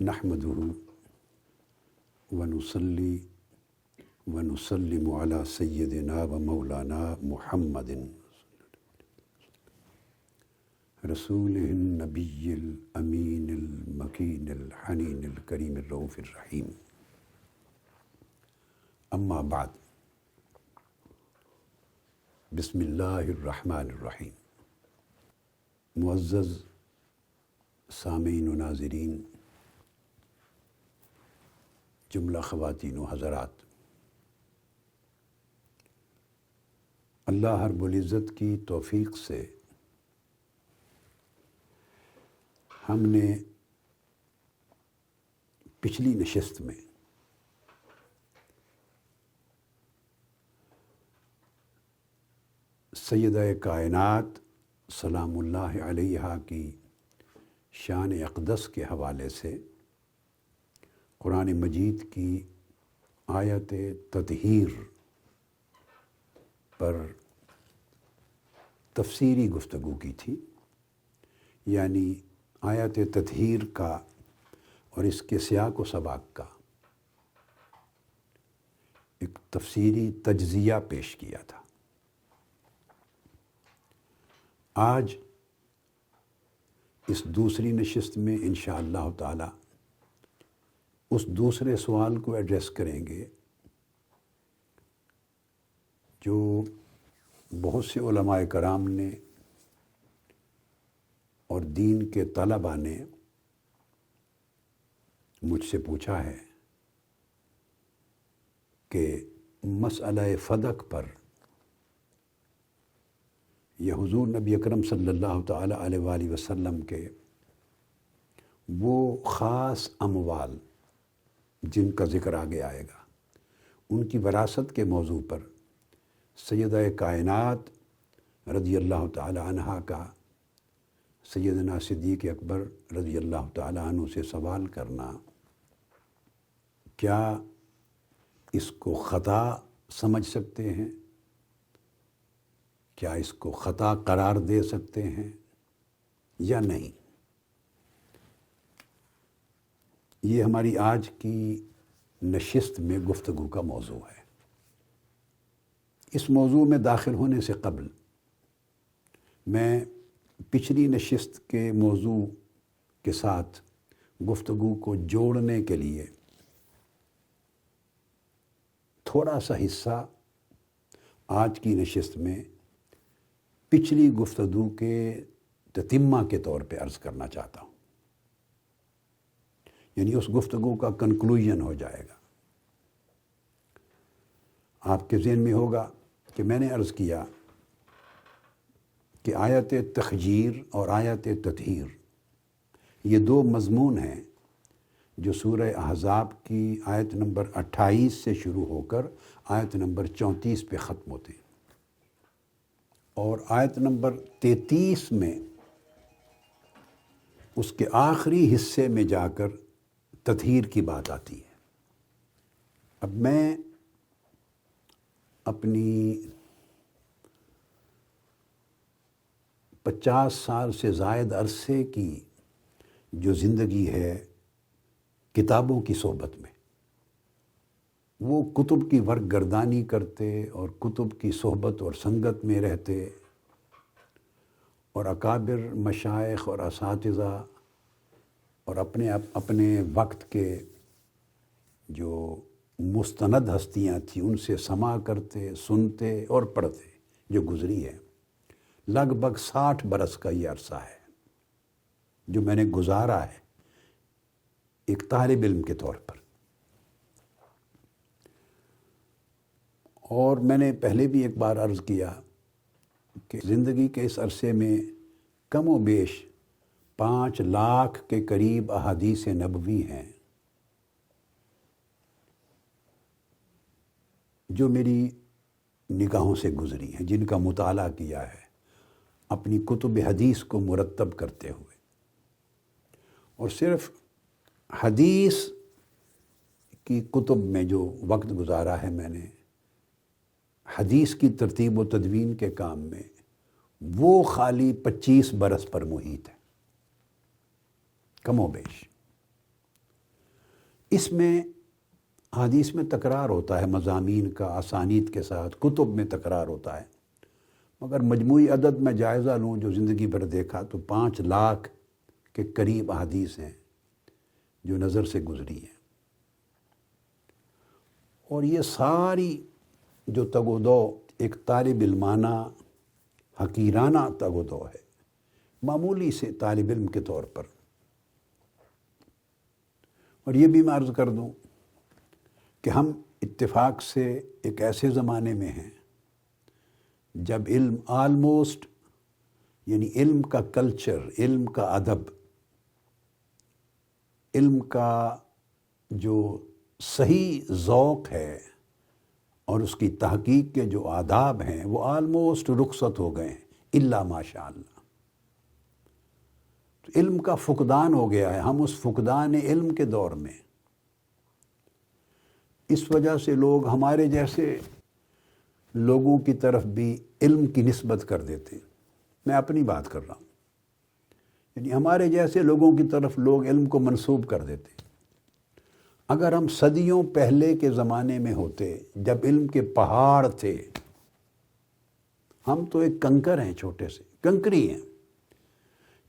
نحمدہ ونصلی ونسلم علی سیدنا و مولانا محمد رسول النبی الامین المکین الحنین الکریم الرؤوف الرحیم، اما بعد، بسم اللہ الرحمن الرحیم۔ معزز سامعین و ناظرین، جملہ خواتین و حضرات، اللہ رب العزت کی توفیق سے ہم نے پچھلی نشست میں سیدہ کائنات سلام اللہ علیہا کی شان اقدس کے حوالے سے قرآن مجید کی آیت تطہیر پر تفسیری گفتگو کی تھی، یعنی آیت تطہیر کا اور اس کے سیاق و سباق کا ایک تفسیری تجزیہ پیش کیا تھا۔ آج اس دوسری نشست میں انشاءاللہ تعالی اس دوسرے سوال کو ایڈریس کریں گے جو بہت سے علماء کرام نے اور دین کے طلباء نے مجھ سے پوچھا ہے کہ مسئلہ فدق پر یہ حضور نبی اکرم صلی اللہ تعالی علیہ وآلہ وسلم کے وہ خاص اموال جن کا ذکر آگے آئے گا، ان کی وراثت کے موضوع پر سیدہ کائنات رضی اللہ تعالی عنہا کا سیدنا صدیق اکبر رضی اللہ تعالی عنہ سے سوال کرنا، کیا اس کو خطا سمجھ سکتے ہیں؟ کیا اس کو خطا قرار دے سکتے ہیں یا نہیں؟ یہ ہماری آج کی نشست میں گفتگو کا موضوع ہے۔ اس موضوع میں داخل ہونے سے قبل میں پچھلی نشست کے موضوع کے ساتھ گفتگو کو جوڑنے کے لیے تھوڑا سا حصہ آج کی نشست میں پچھلی گفتگو کے تتمہ کے طور پہ عرض کرنا چاہتا ہوں، یعنی اس گفتگو کا کنکلوژن ہو جائے گا۔ آپ کے ذہن میں ہوگا کہ میں نے عرض کیا کہ آیت تخجیر اور آیت تطہیر یہ دو مضمون ہیں جو سورہ احزاب کی آیت نمبر 28 سے شروع ہو کر آیت نمبر 34 پہ ختم ہوتے ہیں، اور آیت نمبر 33 میں اس کے آخری حصے میں جا کر تطہیر کی بات آتی ہے۔ اب میں اپنی 50 سال سے زائد عرصے کی جو زندگی ہے کتابوں کی صحبت میں، وہ کتب کی ورق گردانی کرتے اور کتب کی صحبت اور سنگت میں رہتے اور اکابر مشائخ اور اساتذہ اور اپنے وقت کے جو مستند ہستیاں تھیں ان سے سماع کرتے، سنتے اور پڑھتے جو گزری ہے۔ لگ بھگ 60 برس کا یہ عرصہ ہے جو میں نے گزارا ہے ایک طالب علم کے طور پر۔ اور میں نے پہلے بھی ایک بار عرض کیا کہ زندگی کے اس عرصے میں کم و بیش 5 لاکھ کے قریب احادیث نبوی ہیں جو میری نگاہوں سے گزری ہیں، جن کا مطالعہ کیا ہے اپنی کتب حدیث کو مرتب کرتے ہوئے۔ اور صرف حدیث کی کتب میں جو وقت گزارا ہے میں نے حدیث کی ترتیب و تدوین کے کام میں، وہ خالی 25 برس پر محیط ہے، کم و بیش۔ اس میں حدیث میں تکرار ہوتا ہے، مضامین کا اسانید کے ساتھ کتب میں تکرار ہوتا ہے، مگر مجموعی عدد میں جائزہ لوں جو زندگی بھر دیکھا تو 5 لاکھ کے قریب احادیث ہیں جو نظر سے گزری ہیں۔ اور یہ ساری جو تگ و دو ایک طالب علمانہ حقیرانہ تگ و دو ہے، معمولی سے طالب علم کے طور پر۔ اور یہ بھی میں عرض کر دوں کہ ہم اتفاق سے ایک ایسے زمانے میں ہیں جب علم آلموسٹ، یعنی علم کا کلچر، علم کا ادب، علم کا جو صحیح ذوق ہے اور اس کی تحقیق کے جو آداب ہیں وہ آلموسٹ رخصت ہو گئے ہیں، الا ماشاء اللہ۔ تو علم کا فقدان ہو گیا ہے، ہم اس فقدان علم کے دور میں۔ اس وجہ سے لوگ ہمارے جیسے لوگوں کی طرف بھی علم کی نسبت کر دیتے ہیں۔ میں اپنی بات کر رہا ہوں، یعنی ہمارے جیسے لوگوں کی طرف لوگ علم کو منسوب کر دیتے۔ اگر ہم صدیوں پہلے کے زمانے میں ہوتے جب علم کے پہاڑ تھے، ہم تو ایک کنکر ہیں، چھوٹے سے کنکری ہیں۔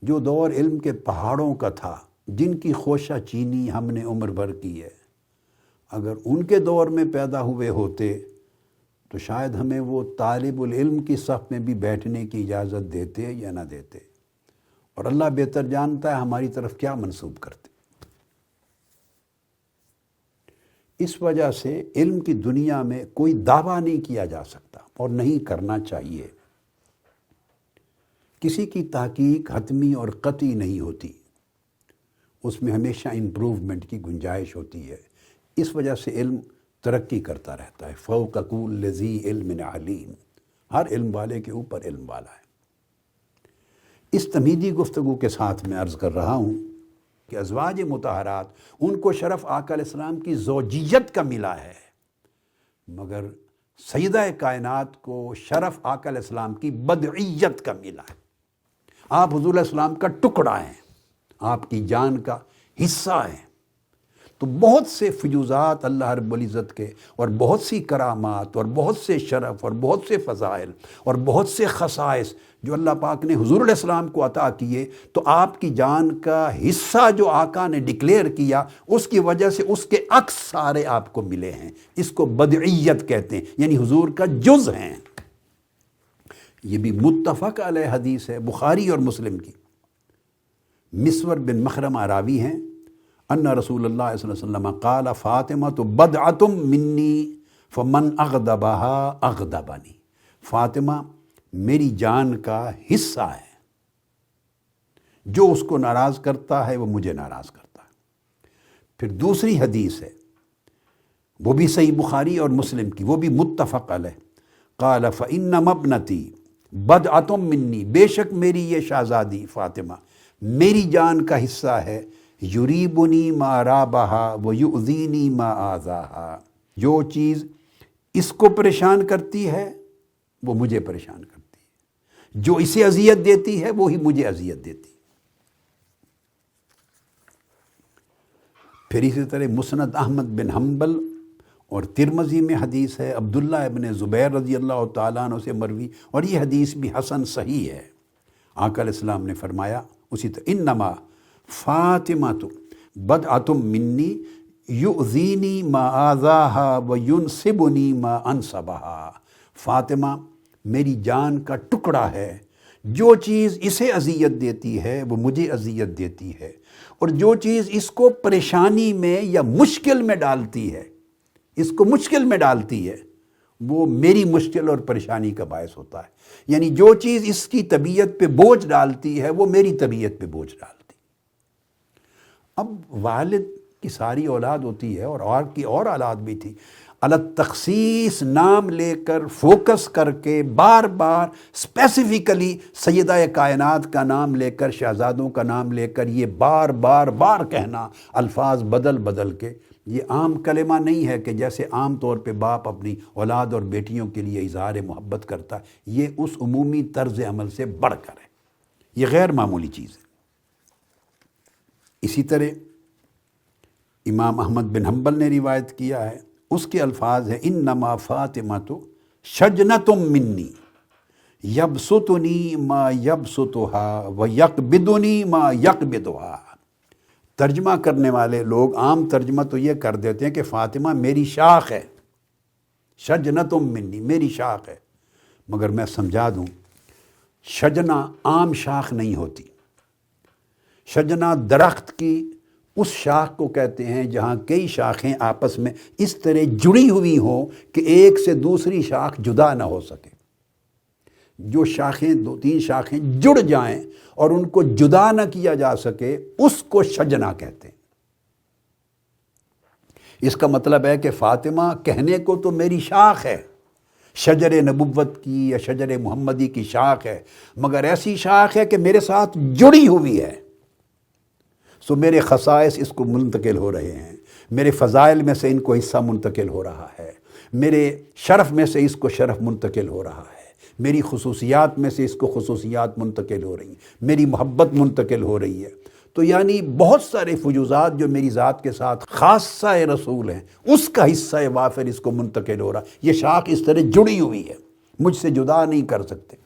جو دور علم کے پہاڑوں کا تھا، جن کی خوشہ چینی ہم نے عمر بھر کی ہے، اگر ان کے دور میں پیدا ہوئے ہوتے تو شاید ہمیں وہ طالب العلم کی صف میں بھی بیٹھنے کی اجازت دیتے یا نہ دیتے، اور اللہ بہتر جانتا ہے ہماری طرف کیا منسوب کرتے۔ اس وجہ سے علم کی دنیا میں کوئی دعویٰ نہیں کیا جا سکتا اور نہیں کرنا چاہیے۔ کسی کی تحقیق حتمی اور قطعی نہیں ہوتی، اس میں ہمیشہ امپروومنٹ کی گنجائش ہوتی ہے۔ اس وجہ سے علم ترقی کرتا رہتا ہے۔ فوق کل ذی علم علیم، ہر علم والے کے اوپر علم والا ہے۔ اس تمہیدی گفتگو کے ساتھ میں عرض کر رہا ہوں کہ ازواج مطہرات، ان کو شرف آقا علیہ السلام کی زوجیت کا ملا ہے، مگر سیدہ کائنات کو شرف آقا علیہ السلام کی بدعیت کا ملا ہے۔ آپ حضور علیہ السلام کا ٹکڑا ہیں، آپ کی جان کا حصہ ہیں۔ تو بہت سے فیوزات اللہ رب العزت کے، اور بہت سی کرامات، اور بہت سے شرف، اور بہت سے فضائل، اور بہت سے خصائص جو اللہ پاک نے حضور علیہ السلام کو عطا کیے، تو آپ کی جان کا حصہ جو آقا نے ڈکلیئر کیا، اس کی وجہ سے اس کے عکس سارے آپ کو ملے ہیں۔ اس کو بدعیت کہتے ہیں، یعنی حضور کا جز ہیں۔ یہ بھی متفق علیہ حدیث ہے، بخاری اور مسلم کی۔ مسور بن مخرمہ راوی ہیں، ان رسول اللہ صلی اللہ علیہ وسلم قال فاطمۃ بدعۃ منی فمن اغضبها اغضبنی، فاطمہ میری جان کا حصہ ہے، جو اس کو ناراض کرتا ہے وہ مجھے ناراض کرتا ہے۔ پھر دوسری حدیث ہے، وہ بھی صحیح بخاری اور مسلم کی، وہ بھی متفق علیہ، قال فإنما ابنتی بدعۃ منی، بے شک میری یہ شہزادی فاطمہ میری جان کا حصہ ہے، یریبنی ما رابہا ویؤذینی ما آذاہا، جو چیز اس کو پریشان کرتی ہے وہ مجھے پریشان کرتی ہے، جو اسے اذیت دیتی ہے وہی مجھے اذیت دیتی ہے۔ پھر اسی طرح مسند احمد بن حنبل اور ترمذی میں حدیث ہے، عبداللہ ابن زبیر رضی اللہ تعالیٰ عنہ سے مروی، اور یہ حدیث بھی حسن صحیح ہے۔ آقا علیہ السلام نے فرمایا اسی طرح، انما فاطمۃ بدعۃ منی یؤذینی ما آذاہا وینصبنی ما انصبہا، فاطمہ میری جان کا ٹکڑا ہے، جو چیز اسے اذیت دیتی ہے وہ مجھے اذیت دیتی ہے، اور جو چیز اس کو پریشانی میں یا مشکل میں ڈالتی ہے، اس کو مشکل میں ڈالتی ہے، وہ میری مشکل اور پریشانی کا باعث ہوتا ہے۔ یعنی جو چیز اس کی طبیعت پہ بوجھ ڈالتی ہے وہ میری طبیعت پہ بوجھ ڈالتی ہے۔ اب والد کی ساری اولاد ہوتی ہے، اور کی اور اولاد بھی تھی، التخصیص نام لے کر، فوکس کر کے، بار بار اسپیسیفکلی سیدہ کائنات کا نام لے کر، شہزادوں کا نام لے کر، یہ بار بار بار کہنا، الفاظ بدل بدل کے، یہ عام کلمہ نہیں ہے کہ جیسے عام طور پہ باپ اپنی اولاد اور بیٹیوں کے لیے اظہار محبت کرتا ہے، یہ اس عمومی طرز عمل سے بڑھ کر ہے، یہ غیر معمولی چیز ہے۔ اسی طرح امام احمد بن حنبل نے روایت کیا ہے، اس کے الفاظ ہیں انما فاطمۃ شجنۃ منی یبسطنی ما یبسطها ویقبضنی ما یقبضها۔ ترجمہ کرنے والے لوگ عام ترجمہ تو یہ کر دیتے ہیں کہ فاطمہ میری شاخ ہے، شجنۃ منی میری شاخ ہے، مگر میں سمجھا دوں شجنا عام شاخ نہیں ہوتی۔ شجنا درخت کی اس شاخ کو کہتے ہیں جہاں کئی شاخیں آپس میں اس طرح جڑی ہوئی ہوں کہ ایک سے دوسری شاخ جدا نہ ہو سکے۔ جو شاخیں 2-3 شاخیں جڑ جائیں اور ان کو جدا نہ کیا جا سکے اس کو شجنا کہتے ہیں۔ اس کا مطلب ہے کہ فاطمہ کہنے کو تو میری شاخ ہے، شجر نبوت کی یا شجر محمدی کی شاخ ہے، مگر ایسی شاخ ہے کہ میرے ساتھ جڑی ہوئی ہے، سو میرے خصائص اس کو منتقل ہو رہے ہیں، میرے فضائل میں سے ان کو حصہ منتقل ہو رہا ہے، میرے شرف میں سے اس کو شرف منتقل ہو رہا ہے، میری خصوصیات میں سے اس کو خصوصیات منتقل ہو رہی ہیں، میری محبت منتقل ہو رہی ہے۔ تو یعنی بہت سارے فیوزات جو میری ذات کے ساتھ خاصہ رسول ہیں اس کا حصہ وافر اس کو منتقل ہو رہا، یہ شاخ اس طرح جڑی ہوئی ہے، مجھ سے جدا نہیں کر سکتے۔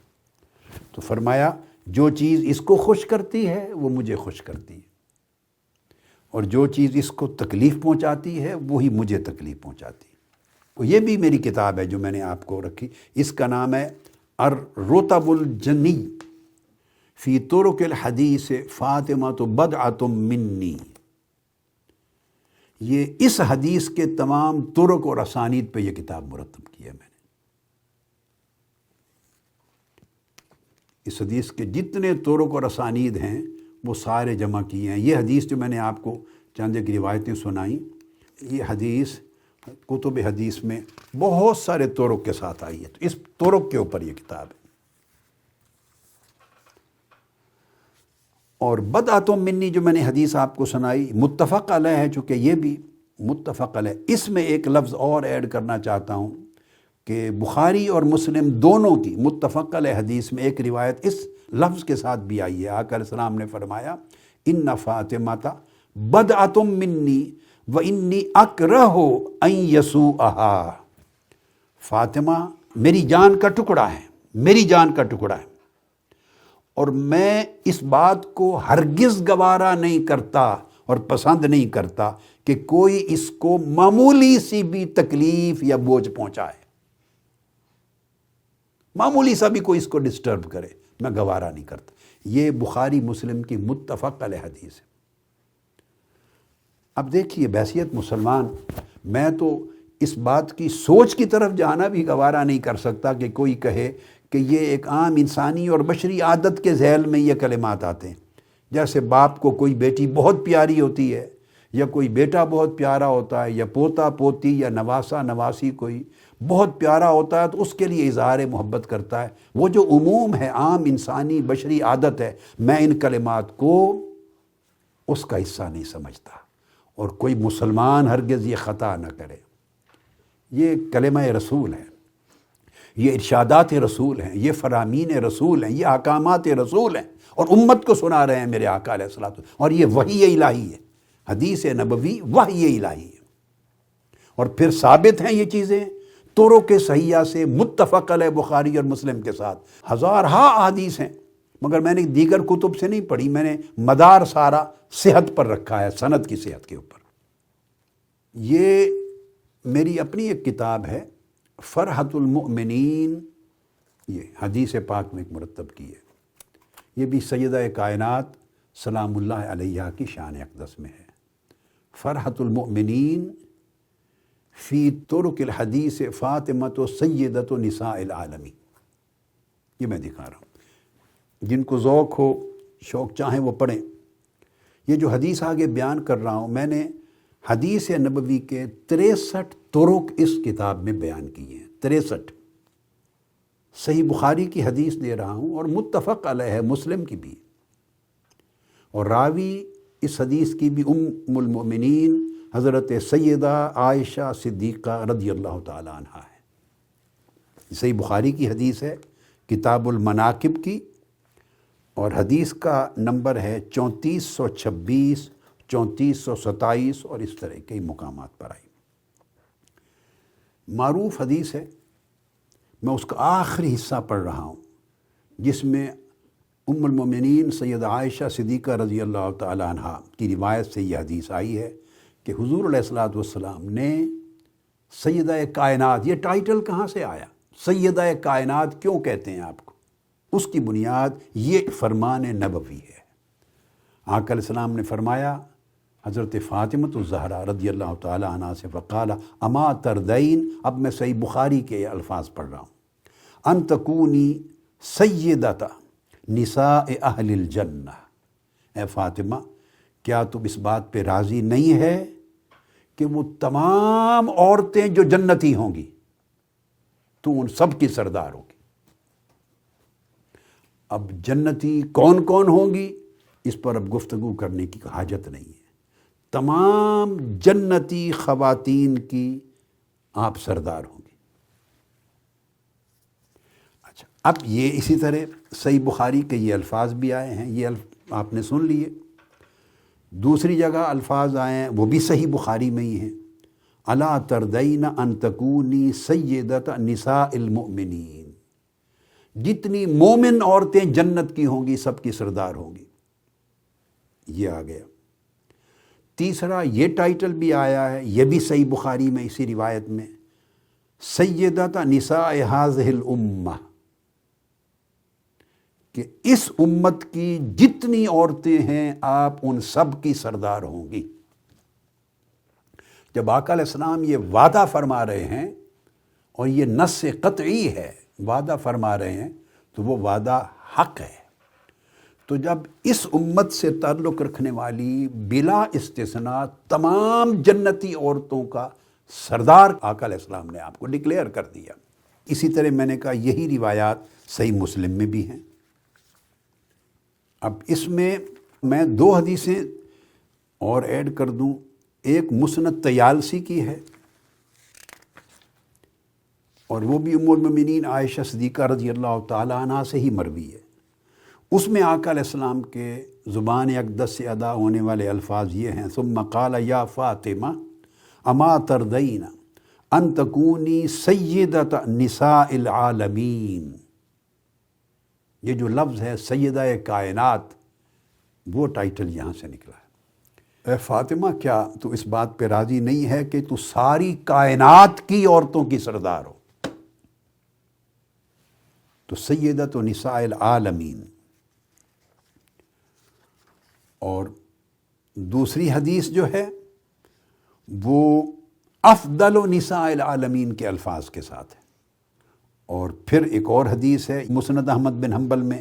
تو فرمایا جو چیز اس کو خوش کرتی ہے وہ مجھے خوش کرتی ہے، اور جو چیز اس کو تکلیف پہنچاتی ہے وہی مجھے تکلیف پہنچاتی ہے۔ یہ بھی میری کتاب ہے جو میں نے آپ کو رکھی، اس کا نام ہے الرطب الجنی فی طرق الحدیث فاطمۃ بضعۃ منی۔ یہ اس حدیث کے تمام طرق اور اسانید پہ یہ کتاب مرتب کی ہے میں نے۔ اس حدیث کے جتنے طرق اور اسانید ہیں وہ سارے جمع کیے ہیں۔ یہ حدیث جو میں نے آپ کو چند ایک روایتیں سنائیں، یہ حدیث کتب حدیث میں بہت سارے طرق کے ساتھ آئی ہے، تو اس طرق کے اوپر یہ کتاب ہے۔ اور بضعۃ منی جو میں نے حدیث آپ کو سنائی متفق علیہ ہے، چونکہ یہ بھی متفق علیہ، اس میں ایک لفظ اور ایڈ کرنا چاہتا ہوں کہ بخاری اور مسلم دونوں کی متفق علیہ حدیث میں ایک روایت اس لفظ کے ساتھ بھی آئی ہے۔ آقا علیہ السلام نے فرمایا ان فاطمۃ بضعۃ منی وانی اکرہ ان یسوءھا۔ فاطمہ میری جان کا ٹکڑا ہے، میری جان کا ٹکڑا ہے، اور میں اس بات کو ہرگز گوارا نہیں کرتا اور پسند نہیں کرتا کہ کوئی اس کو معمولی سی بھی تکلیف یا بوجھ پہنچائے، معمولی سا بھی کوئی اس کو ڈسٹرب کرے، میں گوارا نہیں کرتا۔ یہ بخاری مسلم کی متفق علیہ حدیث ہے۔ اب دیکھیے بحیثیت مسلمان میں تو اس بات کی سوچ کی طرف جانا بھی گوارا نہیں کر سکتا کہ کوئی کہے کہ یہ ایک عام انسانی اور بشری عادت کے ذیل میں یہ کلمات آتے ہیں، جیسے باپ کو کوئی بیٹی بہت پیاری ہوتی ہے یا کوئی بیٹا بہت پیارا ہوتا ہے یا پوتا پوتی یا نواسا نواسی کوئی بہت پیارا ہوتا ہے تو اس کے لیے اظہار محبت کرتا ہے۔ وہ جو عموم ہے، عام انسانی بشری عادت ہے، میں ان کلمات کو اس کا حصہ نہیں سمجھتا، اور کوئی مسلمان ہرگز یہ خطا نہ کرے۔ یہ کلمہ رسول ہے، یہ ارشادات رسول ہیں، یہ فرامین رسول ہیں، یہ احکامات رسول ہیں، اور امت کو سنا رہے ہیں میرے آقا علیہ الصلوۃ والسلام، اور یہ وحی الہی ہے، حدیث نبوی وحی الہی ہے۔ اور پھر ثابت ہیں یہ چیزیں طرق صحیحہ سے متفق علیہ بخاری اور مسلم کے ساتھ، ہزارہا احادیث ہیں، مگر میں نے دیگر کتب سے نہیں پڑھی، میں نے مدار سارا صحت پر رکھا ہے، سند کی صحت کے اوپر۔ یہ میری اپنی ایک کتاب ہے فرحت المؤمنین، یہ حدیث پاک میں ایک مرتب کی ہے، یہ بھی سیدہ کائنات سلام اللہ علیہ کی شان اقدس میں ہے۔ فرحت المؤمنین فی طرق الحدیث فاطمۃ سیدۃ نساء العالمین، یہ میں دکھا رہا ہوں، جن کو ذوق ہو شوق چاہیں وہ پڑھیں۔ یہ جو حدیث آگے بیان کر رہا ہوں میں نے حدیث نبوی کے 63 طرق اس کتاب میں بیان کیے ہیں، 63۔ صحیح بخاری کی حدیث دے رہا ہوں اور متفق علیہ ہے مسلم کی بھی، اور راوی اس حدیث کی بھی ام المؤمنین حضرت سیدہ عائشہ صدیقہ رضی اللہ تعالی عنہا ہے۔ صحیح بخاری کی حدیث ہے، کتاب المناقب کی، اور حدیث کا نمبر ہے 3426 3427 اور اس طرح کئی مقامات پر آئی۔ معروف حدیث ہے، میں اس کا آخری حصہ پڑھ رہا ہوں، جس میں ام المومنین سید عائشہ صدیقہ رضی اللہ تعالی عنہ کی روایت سے یہ حدیث آئی ہے کہ حضور علیہ الصلوۃ والسلام نے سیدہ کائنات، یہ ٹائٹل کہاں سے آیا، سیدہ کائنات کیوں کہتے ہیں آپ کو، اس کی بنیاد یہ فرمان نبوی ہے۔ آقا علیہ السلام نے فرمایا حضرت فاطمہ الزہرا رضی اللہ تعالی عنہ سے، فقال اما تردین، اب میں صحیح بخاری کے یہ الفاظ پڑھ رہا ہوں، ان تکونی سیدۃ نساء اہل الجنہ، اے فاطمہ کیا تم اس بات پہ راضی نہیں ہے کہ وہ تمام عورتیں جو جنتی ہوں گی تو ان سب کی سردار ہوگی۔ اب جنتی کون کون ہوں گی اس پر اب گفتگو کرنے کی حاجت نہیں ہے، تمام جنتی خواتین کی آپ سردار ہوں گی۔ اچھا، اب یہ اسی طرح صحیح بخاری کے یہ الفاظ بھی آئے ہیں، یہ آپ نے سن لیے۔ دوسری جگہ الفاظ آئے ہیں، وہ بھی صحیح بخاری میں ہی ہیں، الا تردین ان تکونی سیدۃ نساء المؤمنین، جتنی مومن عورتیں جنت کی ہوں گی سب کی سردار ہوں گی۔ یہ آ گیا۔ تیسرا یہ ٹائٹل بھی آیا ہے، یہ بھی صحیح بخاری میں اسی روایت میں، سیدۃ نساء ھذہ الامہ، کہ اس امت کی جتنی عورتیں ہیں آپ ان سب کی سردار ہوں گی۔ جب آقا علیہ السلام یہ وعدہ فرما رہے ہیں اور یہ نص قطعی ہے، وعدہ فرما رہے ہیں تو وہ وعدہ حق ہے۔ تو جب اس امت سے تعلق رکھنے والی بلا استثناء تمام جنتی عورتوں کا سردار آقا علیہ السلام نے آپ کو ڈکلیئر کر دیا۔ اسی طرح میں نے کہا یہی روایات صحیح مسلم میں بھی ہیں۔ اب اس میں دو حدیثیں اور ایڈ کر دوں، ایک مسند طیالسی کی ہے اور وہ بھی ام المؤمنین عائشہ صدیقہ رضی اللہ تعالی عنہ سے ہی مروی ہے۔ اس میں آقا علیہ السلام کے زبان اقدس سے ادا ہونے والے الفاظ یہ ہیں، ثم قال یا فاطمہ اما تردین ان تکونی سیدۃ نساء العالمین، یہ جو لفظ ہے سیدہ کائنات، وہ ٹائٹل یہاں سے نکلا ہے۔ اے فاطمہ کیا تو اس بات پہ راضی نہیں ہے کہ تو ساری کائنات کی عورتوں کی سردار ہو؟ تو سیدۃ نساء العالمین۔ اور دوسری حدیث جو ہے وہ افضل نساء العالمین کے الفاظ کے ساتھ ہے۔ اور پھر ایک اور حدیث ہے مسند احمد بن حنبل میں،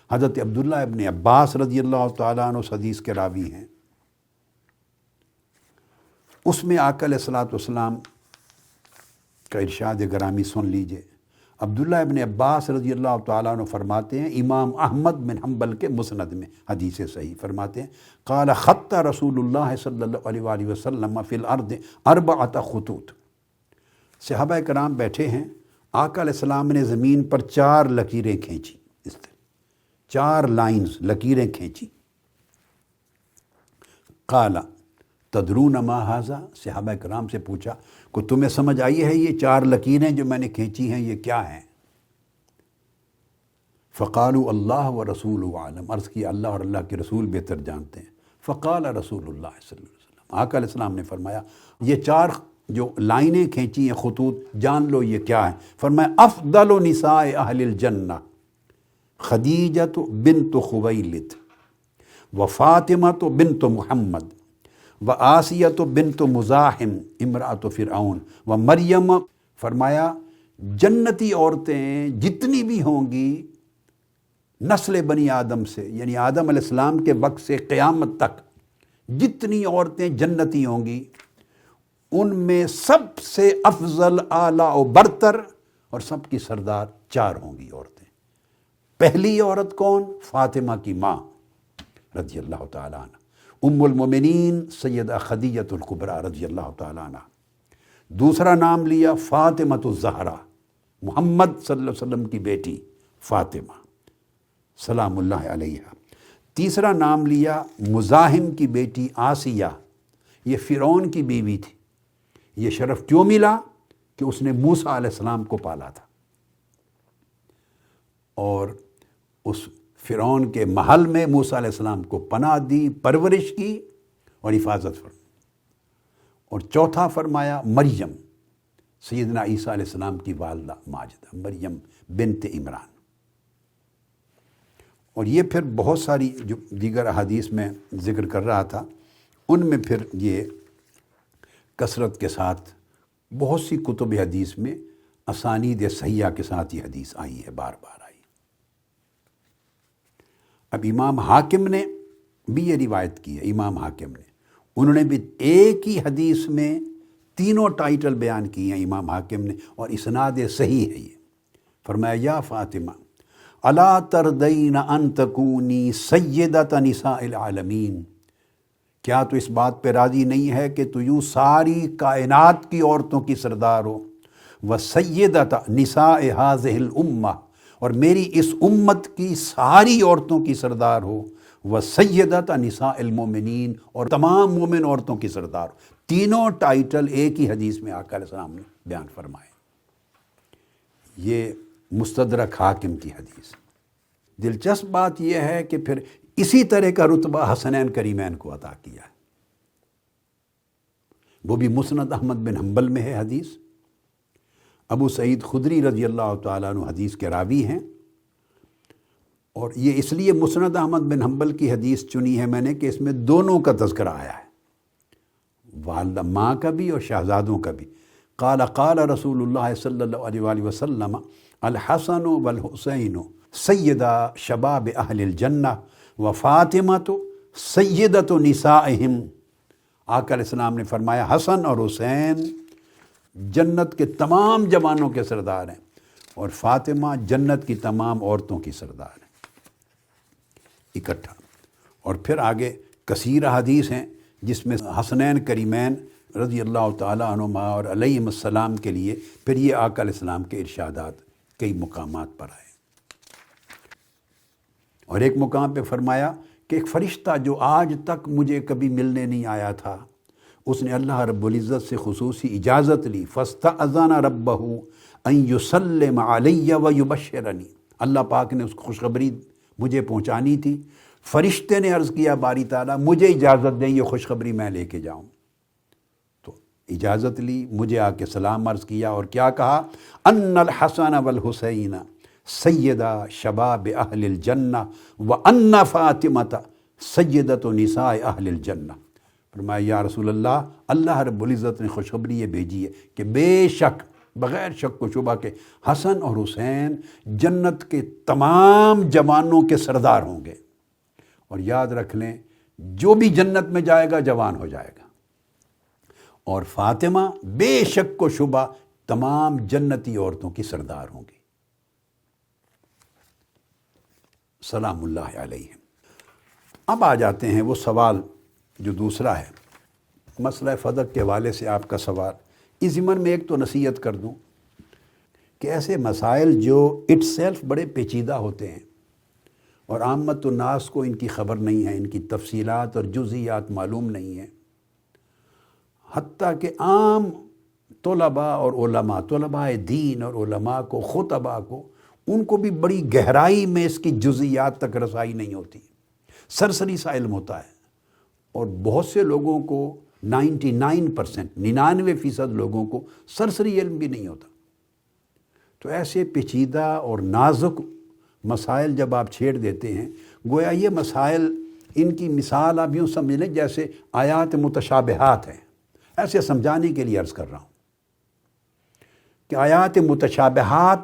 حضرت عبداللہ ابن عباس رضی اللہ تعالیٰ عنہ اس حدیث کے راوی ہیں۔ اس میں آقا علیہ الصلوۃ والسلام کا ارشاد گرامی سن لیجئے۔ عبداللہ ابن عباس رضی اللہ تعالیٰ عنہ فرماتے ہیں، امام احمد بن حنبل کے مسند میں حدیث صحیح فرماتے ہیں، قال خط رسول اللہ صلی اللہ علیہ وآلہ وسلم فی الارض 4 خطوط، صحابہ کرام بیٹھے ہیں، آقا علیہ السلام نے زمین پر 4 لکیریں کھینچی، اس طرح 4 لائنز لکیریں کھینچی۔ قال تدرون ما ھذا، صحابہ کرام سے پوچھا کہ تمہیں سمجھ آئی ہے یہ 4 لکیریں جو میں نے کھینچی ہیں یہ کیا ہیں؟ فقالوا اللہ ورسولہ اعلم، عرض کیا اللہ اور اللہ کے رسول بہتر جانتے ہیں۔ فقال رسول اللہ صلی اللہ علیہ وسلم، آقا علیہ السلام نے فرمایا یہ 4 جو لائنیں کھینچی ہیں خطوط، جان لو یہ کیا ہیں؟ فرمایا افضل نساء اہل الجنہ خدیجۃ بنت خویلد وفاطمۃ بنت محمد وآسیۃ بنت مزاحم امرأۃ فرعون ومریم، فرمایا جنتی عورتیں جتنی بھی ہوں گی نسل بنی آدم سے، یعنی آدم علیہ السلام کے وقت سے قیامت تک جتنی عورتیں جنتی ہوں گی ان میں سب سے افضل، اعلیٰ و برتر اور سب کی سردار 4 ہوں گی عورتیں۔ پہلی عورت کون؟ فاطمہ کی ماں رضی اللہ تعالیٰ عنہ، ام المومنین سیدہ خدیجۃ الکبریٰ رضی اللہ تعالیٰ عنہ۔ دوسرا نام لیا فاطمہ الزہرا، محمد صلی اللہ علیہ وسلم کی بیٹی فاطمہ سلام اللہ علیہا۔ تیسرا نام لیا مزاحم کی بیٹی آسیہ، یہ فرعون کی بیوی تھی۔ یہ شرف کیوں ملا کہ اس نے موسیٰ علیہ السلام کو پالا تھا اور اس فرعون کے محل میں موسیٰ علیہ السلام کو پناہ دی، پرورش کی اور حفاظت فرمائی۔ اور چوتھا فرمایا مریم، سیدنا عیسیٰ علیہ السلام کی والدہ ماجدہ، مریم بنت عمران۔ اور یہ پھر بہت ساری جو دیگر احادیث میں ذکر کر رہا تھا، ان میں پھر یہ کثرت کے ساتھ بہت سی کتب حدیث میں اسانید صحیحہ کے ساتھ یہ حدیث آئی ہے، بار بار آئی۔ اب امام حاکم نے بھی یہ روایت کی ہے، امام حاکم نے، انہوں نے بھی ایک ہی حدیث میں تینوں ٹائٹل بیان کیے ہیں امام حاکم نے، اور اسناد صحیح ہے۔ یہ فرمایا یا فاطمہ الا ترضین ان تکونی سیدۃ نساء العالمین، کیا تو اس بات پہ راضی نہیں ہے کہ تو یوں ساری کائنات کی عورتوں کی سردار ہو، وسیدۃ نساء ہذہ الامہ، اور میری اس امت کی ساری عورتوں کی سردار ہو، وسیدۃ نساء المومنین، اور تمام مومن عورتوں کی سردار ہو۔ تینوں ٹائٹل ایک ہی حدیث میں آقا علیہ السلام نے بیان فرمائے۔ یہ مستدرک حاکم کی حدیث۔ دلچسپ بات یہ ہے کہ پھر اسی طرح کا رتبہ حسنین کریمین کو عطا کیا ہے، وہ بھی مسند احمد بن حنبل میں ہے حدیث۔ ابو سعید خدری رضی اللہ تعالیٰ عنہ حدیث کے راوی ہیں، اور یہ اس لیے مسند احمد بن حنبل کی حدیث چنی ہے میں نے کہ اس میں دونوں کا تذکرہ آیا ہے، والدہ ماں کا بھی اور شہزادوں کا بھی۔ قال قال رسول اللہ صلی اللہ علیہ وآلہ وسلم الحسن والحسین سیدہ شباب اہل الجنہ وفاطمۃ سیدۃ نسائہم۔ آقا علیہ السلام نے فرمایا حسن اور حسین جنت کے تمام جوانوں کے سردار ہیں، اور فاطمہ جنت کی تمام عورتوں کی سردار ہیں اکٹھا۔ اور پھر آگے کثیر حدیث ہیں جس میں حسنین کریمین رضی اللہ تعالیٰ عنہما اور علیہم السلام کے لیے پھر یہ آقا علیہ السلام کے ارشادات کئی مقامات پر آئے۔ اور ایک مقام پہ فرمایا کہ ایک فرشتہ جو آج تک مجھے کبھی ملنے نہیں آیا تھا، اس نے اللہ رب العزت سے خصوصی اجازت لی، فاستأذن ربہ ان یسلم علی ویبشرنی، اللہ پاک نے اس کو خوشخبری مجھے پہنچانی تھی، فرشتے نے عرض کیا باری تعالیٰ مجھے اجازت دیں یہ خوشخبری میں لے کے جاؤں، تو اجازت لی، مجھے آ کے سلام عرض کیا اور کیا کہا، ان الحسن والحسین سیدہ شباب اہل الجنہ وان فاطمۃ سیدۃ نساء اہل الجنہ۔ فرمایا یا رسول اللہ، اللہ رب العزت نے خوشخبری یہ بھیجی ہے کہ بے شک، بغیر شک و شبہ کے حسن اور حسین جنت کے تمام جوانوں کے سردار ہوں گے، اور یاد رکھ لیں جو بھی جنت میں جائے گا جوان ہو جائے گا، اور فاطمہ بے شک و شبہ تمام جنتی عورتوں کی سردار ہوں گی، سلام اللہ علیہم۔ اب آ جاتے ہیں وہ سوال جو دوسرا ہے، مسئلہ فدق کے حوالے سے آپ کا سوال۔ اس ضمن میں ایک تو نصیحت کر دوں کہ ایسے مسائل جو اٹ سیلف بڑے پیچیدہ ہوتے ہیں اور عامت الناس کو ان کی خبر نہیں ہے، ان کی تفصیلات اور جزئیات معلوم نہیں ہیں، حتیٰ کہ عام طلباء اور علماء، طلباء دین اور علماء کو، خطباء کو، ان کو بھی بڑی گہرائی میں اس کی جزئیات تک رسائی نہیں ہوتی، سرسری سا علم ہوتا ہے، اور بہت سے لوگوں کو 99% لوگوں کو سرسری علم بھی نہیں ہوتا۔ تو ایسے پیچیدہ اور نازک مسائل جب آپ چھیڑ دیتے ہیں، گویا یہ مسائل، ان کی مثال آپ یوں سمجھ لیں جیسے آیات متشابہات ہیں، ایسے سمجھانے کے لیے عرض کر رہا ہوں کہ آیات متشابہات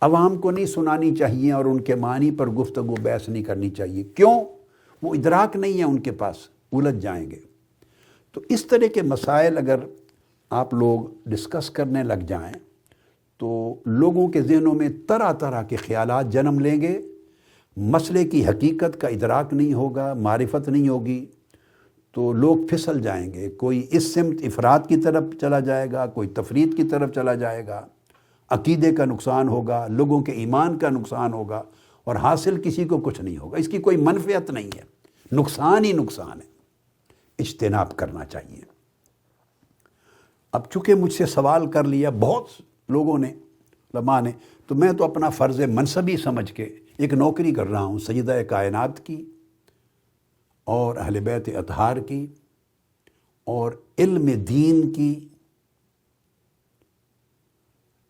عوام کو نہیں سنانی چاہیے اور ان کے معنی پر گفتگو بحث نہیں کرنی چاہیے۔ کیوں؟ وہ ادراک نہیں ہے ان کے پاس، الجھ جائیں گے۔ تو اس طرح کے مسائل اگر آپ لوگ ڈسکس کرنے لگ جائیں تو لوگوں کے ذہنوں میں طرح طرح کے خیالات جنم لیں گے، مسئلے کی حقیقت کا ادراک نہیں ہوگا، معرفت نہیں ہوگی، تو لوگ پھسل جائیں گے، کوئی اس سمت افراد کی طرف چلا جائے گا، کوئی تفرید کی طرف چلا جائے گا، عقیدے کا نقصان ہوگا، لوگوں کے ایمان کا نقصان ہوگا، اور حاصل کسی کو کچھ نہیں ہوگا، اس کی کوئی منفعت نہیں ہے، نقصان ہی نقصان ہے، اجتناب کرنا چاہیے۔ اب چونکہ مجھ سے سوال کر لیا بہت لوگوں نے، علماء نے، تو میں تو اپنا فرض منصبی سمجھ کے ایک نوکری کر رہا ہوں سیدہ کائنات کی اور اہل بیت اطہار کی اور علم دین کی،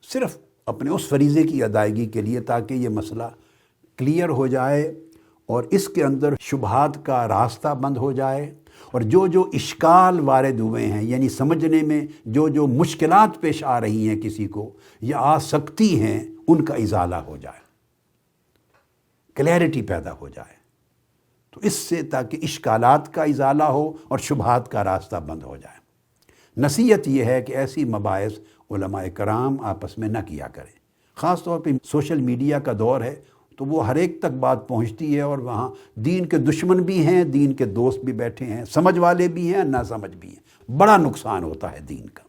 صرف اپنے اس فریضے کی ادائیگی کے لیے تاکہ یہ مسئلہ کلیئر ہو جائے اور اس کے اندر شبہات کا راستہ بند ہو جائے، اور جو اشکال وارد ہوئے ہیں، یعنی سمجھنے میں جو مشکلات پیش آ رہی ہیں کسی کو یا آ سکتی ہیں، ان کا ازالہ ہو جائے، کلیئرٹی پیدا ہو جائے، تو اس سے تاکہ اشکالات کا ازالہ ہو اور شبہات کا راستہ بند ہو جائے۔ نصیحت یہ ہے کہ ایسی مباحث علماء کرام آپس میں نہ کیا کریں، خاص طور پہ سوشل میڈیا کا دور ہے تو وہ ہر ایک تک بات پہنچتی ہے، اور وہاں دین کے دشمن بھی ہیں، دین کے دوست بھی بیٹھے ہیں، سمجھ والے بھی ہیں، نہ سمجھ بھی ہیں، بڑا نقصان ہوتا ہے دین کا۔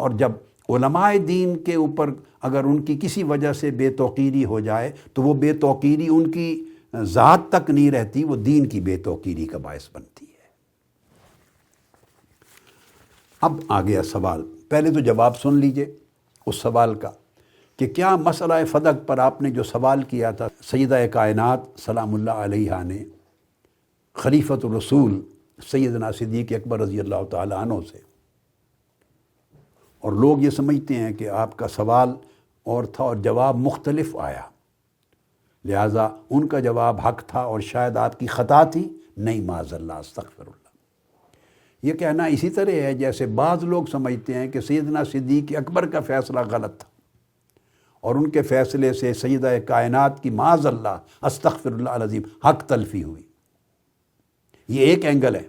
اور جب علماء دین کے اوپر اگر ان کی کسی وجہ سے بے توقیری ہو جائے تو وہ بے توقیری ان کی ذات تک نہیں رہتی، وہ دین کی بے توقیری کا باعث بنتی ہے۔ اب آ گیا سوال، پہلے تو جواب سن لیجئے اس سوال کا کہ کیا مسئلہ فدق پر آپ نے جو سوال کیا تھا سیدہ کائنات سلام اللہ علیہا نے خلیفۃ الرسول سیدنا صدیق اکبر رضی اللہ تعالیٰ عنہ سے، اور لوگ یہ سمجھتے ہیں کہ آپ کا سوال اور تھا اور جواب مختلف آیا، لہٰذا ان کا جواب حق تھا اور شاید آپ کی خطا تھی، نہیں، معاذ اللہ، استغفر اللہ۔ یہ کہنا اسی طرح ہے جیسے بعض لوگ سمجھتے ہیں کہ سیدنا صدیق اکبر کا فیصلہ غلط تھا اور ان کے فیصلے سے سیدہ کائنات کی معاذ اللہ استغفر اللہ العظیم حق تلفی ہوئی۔ یہ ایک اینگل ہے،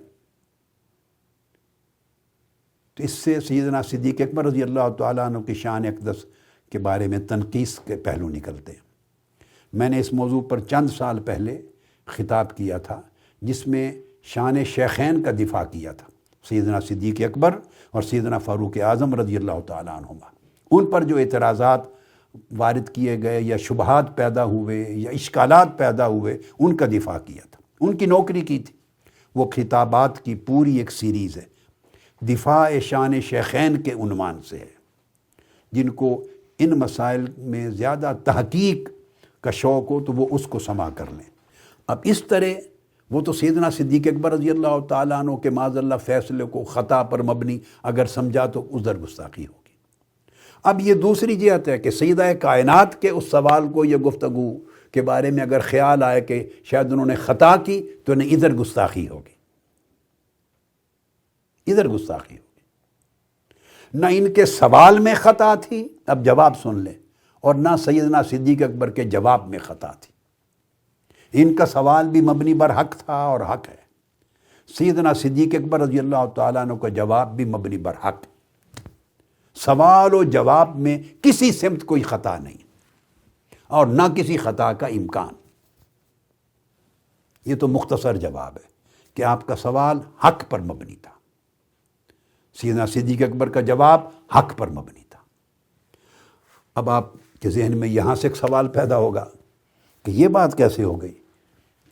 تو اس سے سیدنا صدیق اکبر رضی اللہ تعالیٰ عنہ کی شان اقدس کے بارے میں تنقیص کے پہلو نکلتے ہیں۔ میں نے اس موضوع پر چند سال پہلے خطاب کیا تھا جس میں شان شیخین کا دفاع کیا تھا، سیدنا صدیق اکبر اور سیدنا فاروق اعظم رضی اللہ تعالیٰ عنہما۔ ان پر جو اعتراضات وارد کیے گئے یا شبہات پیدا ہوئے یا اشکالات پیدا ہوئے، ان کا دفاع کیا تھا، ان کی نوکری کی تھی۔ وہ خطابات کی پوری ایک سیریز ہے، دفاع شان شیخین کے عنوان سے ہے۔ جن کو ان مسائل میں زیادہ تحقیق کا شوق ہو تو وہ اس کو سما کر لیں۔ اب اس طرح وہ تو سیدنا صدیق اکبر رضی اللہ تعالیٰ عنہ کے معاذ اللہ فیصلے کو خطا پر مبنی اگر سمجھا تو عذر گستاخی ہوگی۔ اب یہ دوسری جہت ہے کہ سیدہ کائنات کے اس سوال کو یا گفتگو کے بارے میں اگر خیال آئے کہ شاید انہوں نے خطا کی تو انہیں ادھر گستاخی ہوگی، ادھر گستاخی ہوگی۔ نہ ان کے سوال میں خطا تھی، اب جواب سن لیں، اور نہ سیدنا صدیق اکبر کے جواب میں خطا تھی۔ ان کا سوال بھی مبنی بر حق تھا اور حق ہے، سیدنا صدیق اکبر رضی اللہ تعالیٰ عنہ کا جواب بھی مبنی بر حق ہے۔ سوال و جواب میں کسی سمت کوئی خطا نہیں اور نہ کسی خطا کا امکان۔ یہ تو مختصر جواب ہے کہ آپ کا سوال حق پر مبنی تھا، سیدنا صدیق اکبر کا جواب حق پر مبنی تھا۔ اب آپ کے ذہن میں یہاں سے ایک سوال پیدا ہوگا کہ یہ بات کیسے ہو گئی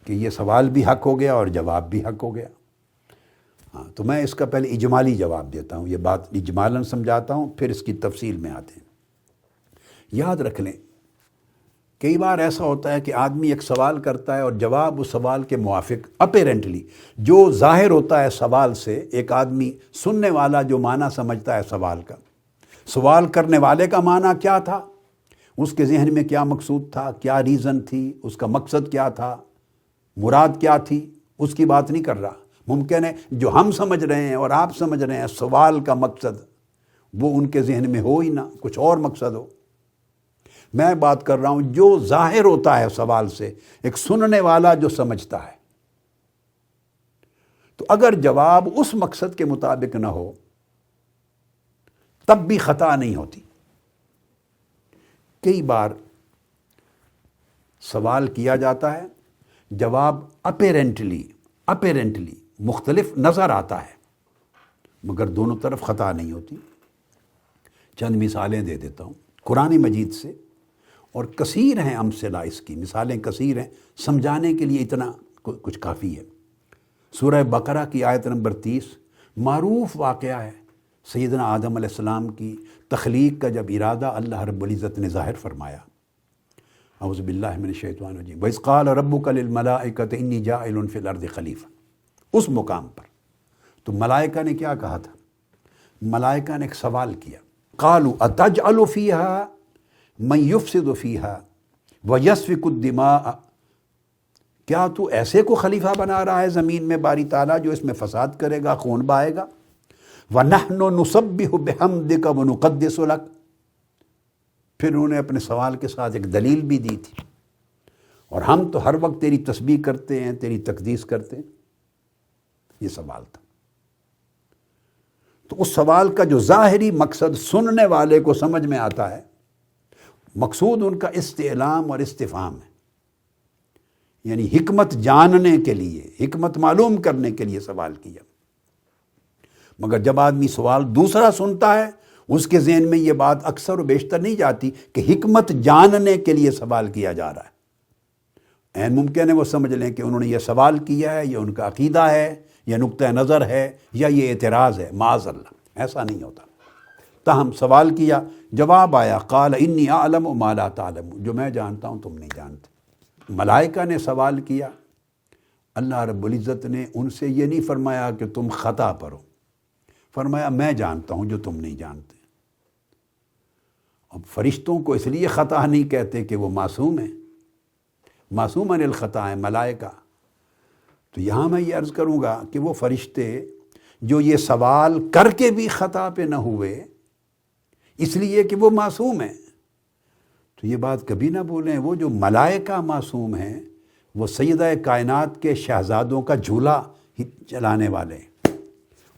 کہ یہ سوال بھی حق ہو گیا اور جواب بھی حق ہو گیا؟ ہاں، تو میں اس کا پہلے اجمالی جواب دیتا ہوں، یہ بات اجمالاً سمجھاتا ہوں، پھر اس کی تفصیل میں آتے ہیں۔ یاد رکھ لیں، کئی بار ایسا ہوتا ہے کہ آدمی ایک سوال کرتا ہے اور جواب اس سوال کے موافق اپیرنٹلی جو ظاہر ہوتا ہے سوال سے، ایک آدمی سننے والا جو معنی سمجھتا ہے سوال کا، سوال کرنے والے کا معنی کیا تھا، اس کے ذہن میں کیا مقصود تھا، کیا ریزن تھی، اس کا مقصد کیا تھا، مراد کیا تھی، اس کی بات نہیں کر رہا۔ ممکن ہے جو ہم سمجھ رہے ہیں اور آپ سمجھ رہے ہیں سوال کا مقصد، وہ ان کے ذہن میں ہو ہی نہ، کچھ اور مقصد ہو۔ میں بات کر رہا ہوں جو ظاہر ہوتا ہے سوال سے، ایک سننے والا جو سمجھتا ہے، تو اگر جواب اس مقصد کے مطابق نہ ہو تب بھی خطا نہیں ہوتی۔ کئی بار سوال کیا جاتا ہے، جواب اپیرنٹلی مختلف نظر آتا ہے، مگر دونوں طرف خطا نہیں ہوتی۔ چند مثالیں دے دیتا ہوں قرآن مجید سے اور کثیر ہیں امثلہ اس کی، مثالیں کثیر ہیں، سمجھانے کے لیے اتنا کچھ کافی ہے۔ سورہ بقرہ کی آیت نمبر 30 معروف واقعہ ہے سیدنا آدم علیہ السلام کی تخلیق کا جب ارادہ اللہ رب العزت نے ظاہر فرمایا۔ اعوذ باللہ من الشیطان الرجیم وَإِذْ قَالَ رَبُّكَ لِلْمَلَائِكَةِ إِنِّي جَاعِلٌ فِي الْأَرْضِ خلیفہ، اس مقام پر تو ملائکہ نے کیا کہا تھا؟ ملائکہ نے ایک سوال کیا، قَالُوا أَتَجْعَلُ فِيهَا مَن يُفْسِدُ فِيهَا وَيَسْفِكُ الدِّمَاءَ، کیا تو ایسے کو خلیفہ بنا رہا ہے زمین میں باری تعالیٰ جو اس میں فساد کرے گا، خون بہائے گا؟ وَنَحْنُ نُسَبِّحُ بِحَمْدِكَ وَنُقَدِّسُ لَكَ، پھر انہوں نے اپنے سوال کے ساتھ ایک دلیل بھی دی تھی، اور ہم تو ہر وقت تیری تسبیح کرتے ہیں، تیری تقدیس کرتے ہیں۔ یہ سوال تھا۔ تو اس سوال کا جو ظاہری مقصد سننے والے کو سمجھ میں آتا ہے، مقصود ان کا استعلام اور استفہام ہے، یعنی حکمت جاننے کے لیے، حکمت معلوم کرنے کے لیے سوال کیا۔ مگر جب آدمی سوال دوسرا سنتا ہے، اس کے ذہن میں یہ بات اکثر و بیشتر نہیں جاتی کہ حکمت جاننے کے لیے سوال کیا جا رہا ہے۔ عین ممکن ہے وہ سمجھ لیں کہ انہوں نے یہ سوال کیا ہے، یہ ان کا عقیدہ ہے، یہ نقطہ نظر ہے، یا یہ اعتراض ہے، معاذ اللہ، ایسا نہیں ہوتا۔ تاہم سوال کیا، جواب آیا، قال انی اعلم ما لا تعلم، جو میں جانتا ہوں تم نہیں جانتے۔ ملائکہ نے سوال کیا، اللہ رب العزت نے ان سے یہ نہیں فرمایا کہ تم خطا پر ہو، فرمایا میں جانتا ہوں جو تم نہیں جانتے۔ اب فرشتوں کو اس لیے خطا نہیں کہتے کہ وہ معصوم ہیں، معصوم عن الخطا ہیں ملائکہ۔ تو یہاں میں یہ عرض کروں گا کہ وہ فرشتے جو یہ سوال کر کے بھی خطا پہ نہ ہوئے اس لیے کہ وہ معصوم ہیں، تو یہ بات کبھی نہ بھولیں، وہ جو ملائکہ معصوم ہیں وہ سیدہ کائنات کے شہزادوں کا جھولا چلانے والے ہیں۔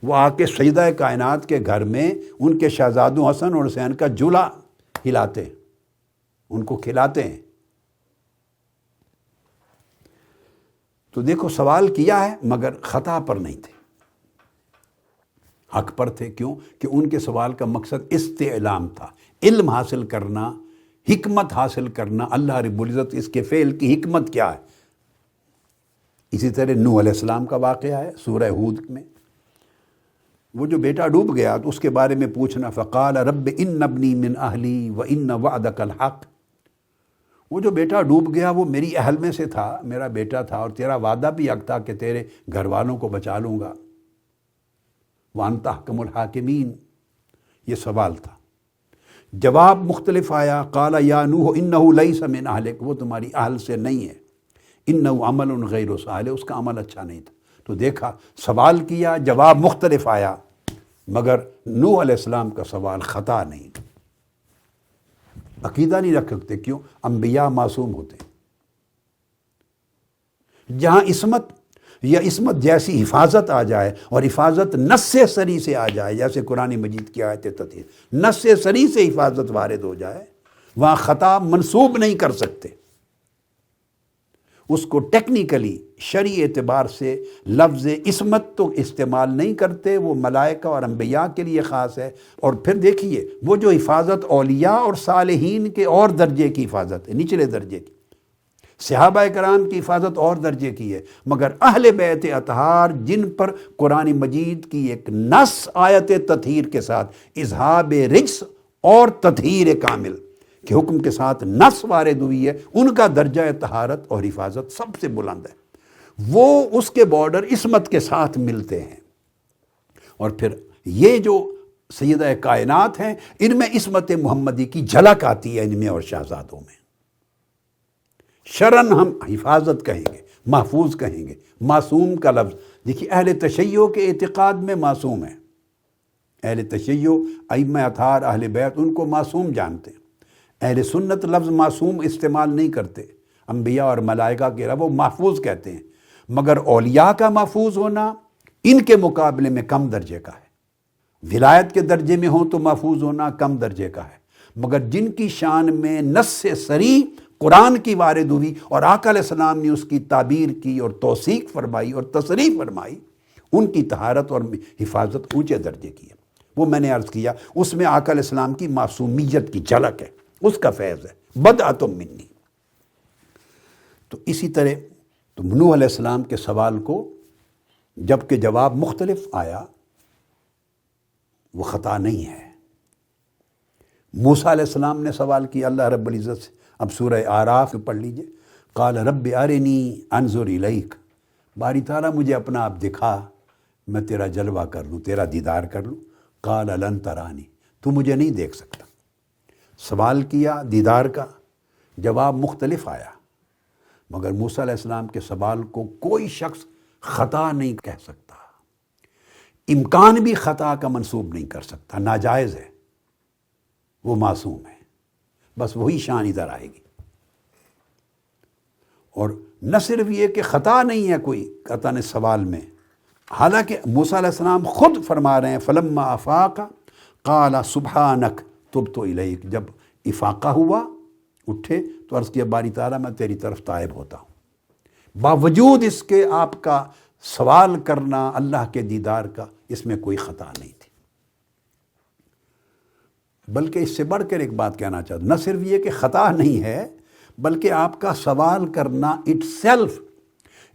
وہ آ کے سیدہ کائنات کے گھر میں ان کے شہزادوں حسن اور حسین کا جھولا ہلاتے ہیں، ان کو کھلاتے ہیں۔ تو دیکھو سوال کیا ہے مگر خطا پر نہیں تھے، حق پر تھے۔ کیوں؟ کہ ان کے سوال کا مقصد استعلام تھا، علم حاصل کرنا، حکمت حاصل کرنا، اللہ رب العزت اس کے فعل کی حکمت کیا ہے۔ اسی طرح نوح علیہ السلام کا واقعہ ہے سورہ ہود میں، وہ جو بیٹا ڈوب گیا تو اس کے بارے میں پوچھنا، فقال رب ان ابنی من اہلی وان وعدک الحق، وہ جو بیٹا ڈوب گیا وہ میری اہل میں سے تھا، میرا بیٹا تھا، اور تیرا وعدہ بھی حق تھا کہ تیرے گھر والوں کو بچا لوں گا، وانت احکم الحاکمین۔ یہ سوال تھا، جواب مختلف آیا، قال یا نوح انہ لیس من اہلک، وہ تمہاری اہل سے نہیں ہے، انہ عمل غیر صالح، اس کا عمل اچھا نہیں تھا۔ تو دیکھا سوال کیا، جواب مختلف آیا، مگر نوح علیہ السلام کا سوال خطا نہیں، عقیدہ نہیں رکھ سکتے۔ کیوں؟ انبیاء معصوم ہوتے ہیں۔ جہاں عصمت یا عصمت جیسی حفاظت آ جائے اور حفاظت نص سری سے آ جائے، جیسے قرآن مجید کی آیت تطہیر نص سری سے حفاظت وارد ہو جائے، وہاں خطا منسوب نہیں کر سکتے، اس کو ٹیکنیکلی شرعی اعتبار سے لفظ عصمت تو استعمال نہیں کرتے، وہ ملائکہ اور انبیاء کے لیے خاص ہے۔ اور پھر دیکھیے وہ جو حفاظت اولیاء اور صالحین کے اور درجے کی حفاظت ہے، نچلے درجے کی، صحابہ کرام کی حفاظت اور درجے کی ہے، مگر اہل بیت اطہار جن پر قرآن مجید کی ایک نص آیت تطہیر کے ساتھ اذہاب رجس اور تطہیر کامل کہ حکم کے ساتھ نص وارد ہوئی ہے، ان کا درجہ طہارت اور حفاظت سب سے بلند ہے، وہ اس کے بارڈر عصمت کے ساتھ ملتے ہیں۔ اور پھر یہ جو سیدہ کائنات ہیں ان میں عصمت محمدی کی جھلک آتی ہے، ان میں اور شہزادوں میں۔ شرن ہم حفاظت کہیں گے، محفوظ کہیں گے، معصوم کا لفظ دیکھیے اہل تشیع کے اعتقاد میں معصوم ہے، اہل تشیع ائمہ اطہار اہل بیت ان کو معصوم جانتے ہیں، اہل سنت لفظ معصوم استعمال نہیں کرتے، انبیاء اور ملائکہ کے رب وہ محفوظ کہتے ہیں، مگر اولیاء کا محفوظ ہونا ان کے مقابلے میں کم درجے کا ہے۔ ولایت کے درجے میں ہوں تو محفوظ ہونا کم درجے کا ہے، مگر جن کی شان میں نص صریح قرآن کی وارد ہوئی اور آقا علیہ السلام نے اس کی تعبیر کی اور توثیق فرمائی اور تصریح فرمائی، ان کی طہارت اور حفاظت اونچے درجے کی ہے۔ وہ میں نے عرض کیا اس میں آقا علیہ السلام کی معصومیت کی جھلک ہے، اس کا فیض ہے، بدعۃ منی۔ تو اسی طرح تو نوح علیہ السلام کے سوال کو جب کہ جواب مختلف آیا وہ خطا نہیں ہے۔ موسیٰ علیہ السلام نے سوال کیا اللہ رب العزت سے، اب سورہ اعراف پڑھ لیجئے، قال رب ارنی انظر الیک، باری تعالیٰ مجھے اپنا آپ دکھا، میں تیرا جلوہ کر لوں، تیرا دیدار کر لوں۔ قال لن ترانی، تو مجھے نہیں دیکھ سکتا۔ سوال کیا دیدار کا، جواب مختلف آیا، مگر موسیٰ علیہ السلام کے سوال کو کوئی شخص خطا نہیں کہہ سکتا، امکان بھی خطا کا منسوب نہیں کر سکتا، ناجائز ہے، وہ معصوم ہے، بس وہی شان ادھر آئے گی۔ اور نہ صرف یہ کہ خطا نہیں ہے کوئی قطعاً سوال میں، حالانکہ موسیٰ علیہ السلام خود فرما رہے ہیں فلما افاق قال سبحانک تبت الیک، جب افاقہ ہوا اٹھے تو عرض کیا باری تعالیٰ میں تیری طرف تائب ہوتا ہوں۔ باوجود اس کے آپ کا سوال کرنا اللہ کے دیدار کا، اس میں کوئی خطا نہیں تھی۔ بلکہ اس سے بڑھ کر ایک بات کہنا چاہتا، نہ صرف یہ کہ خطا نہیں ہے، بلکہ آپ کا سوال کرنا اٹ سیلف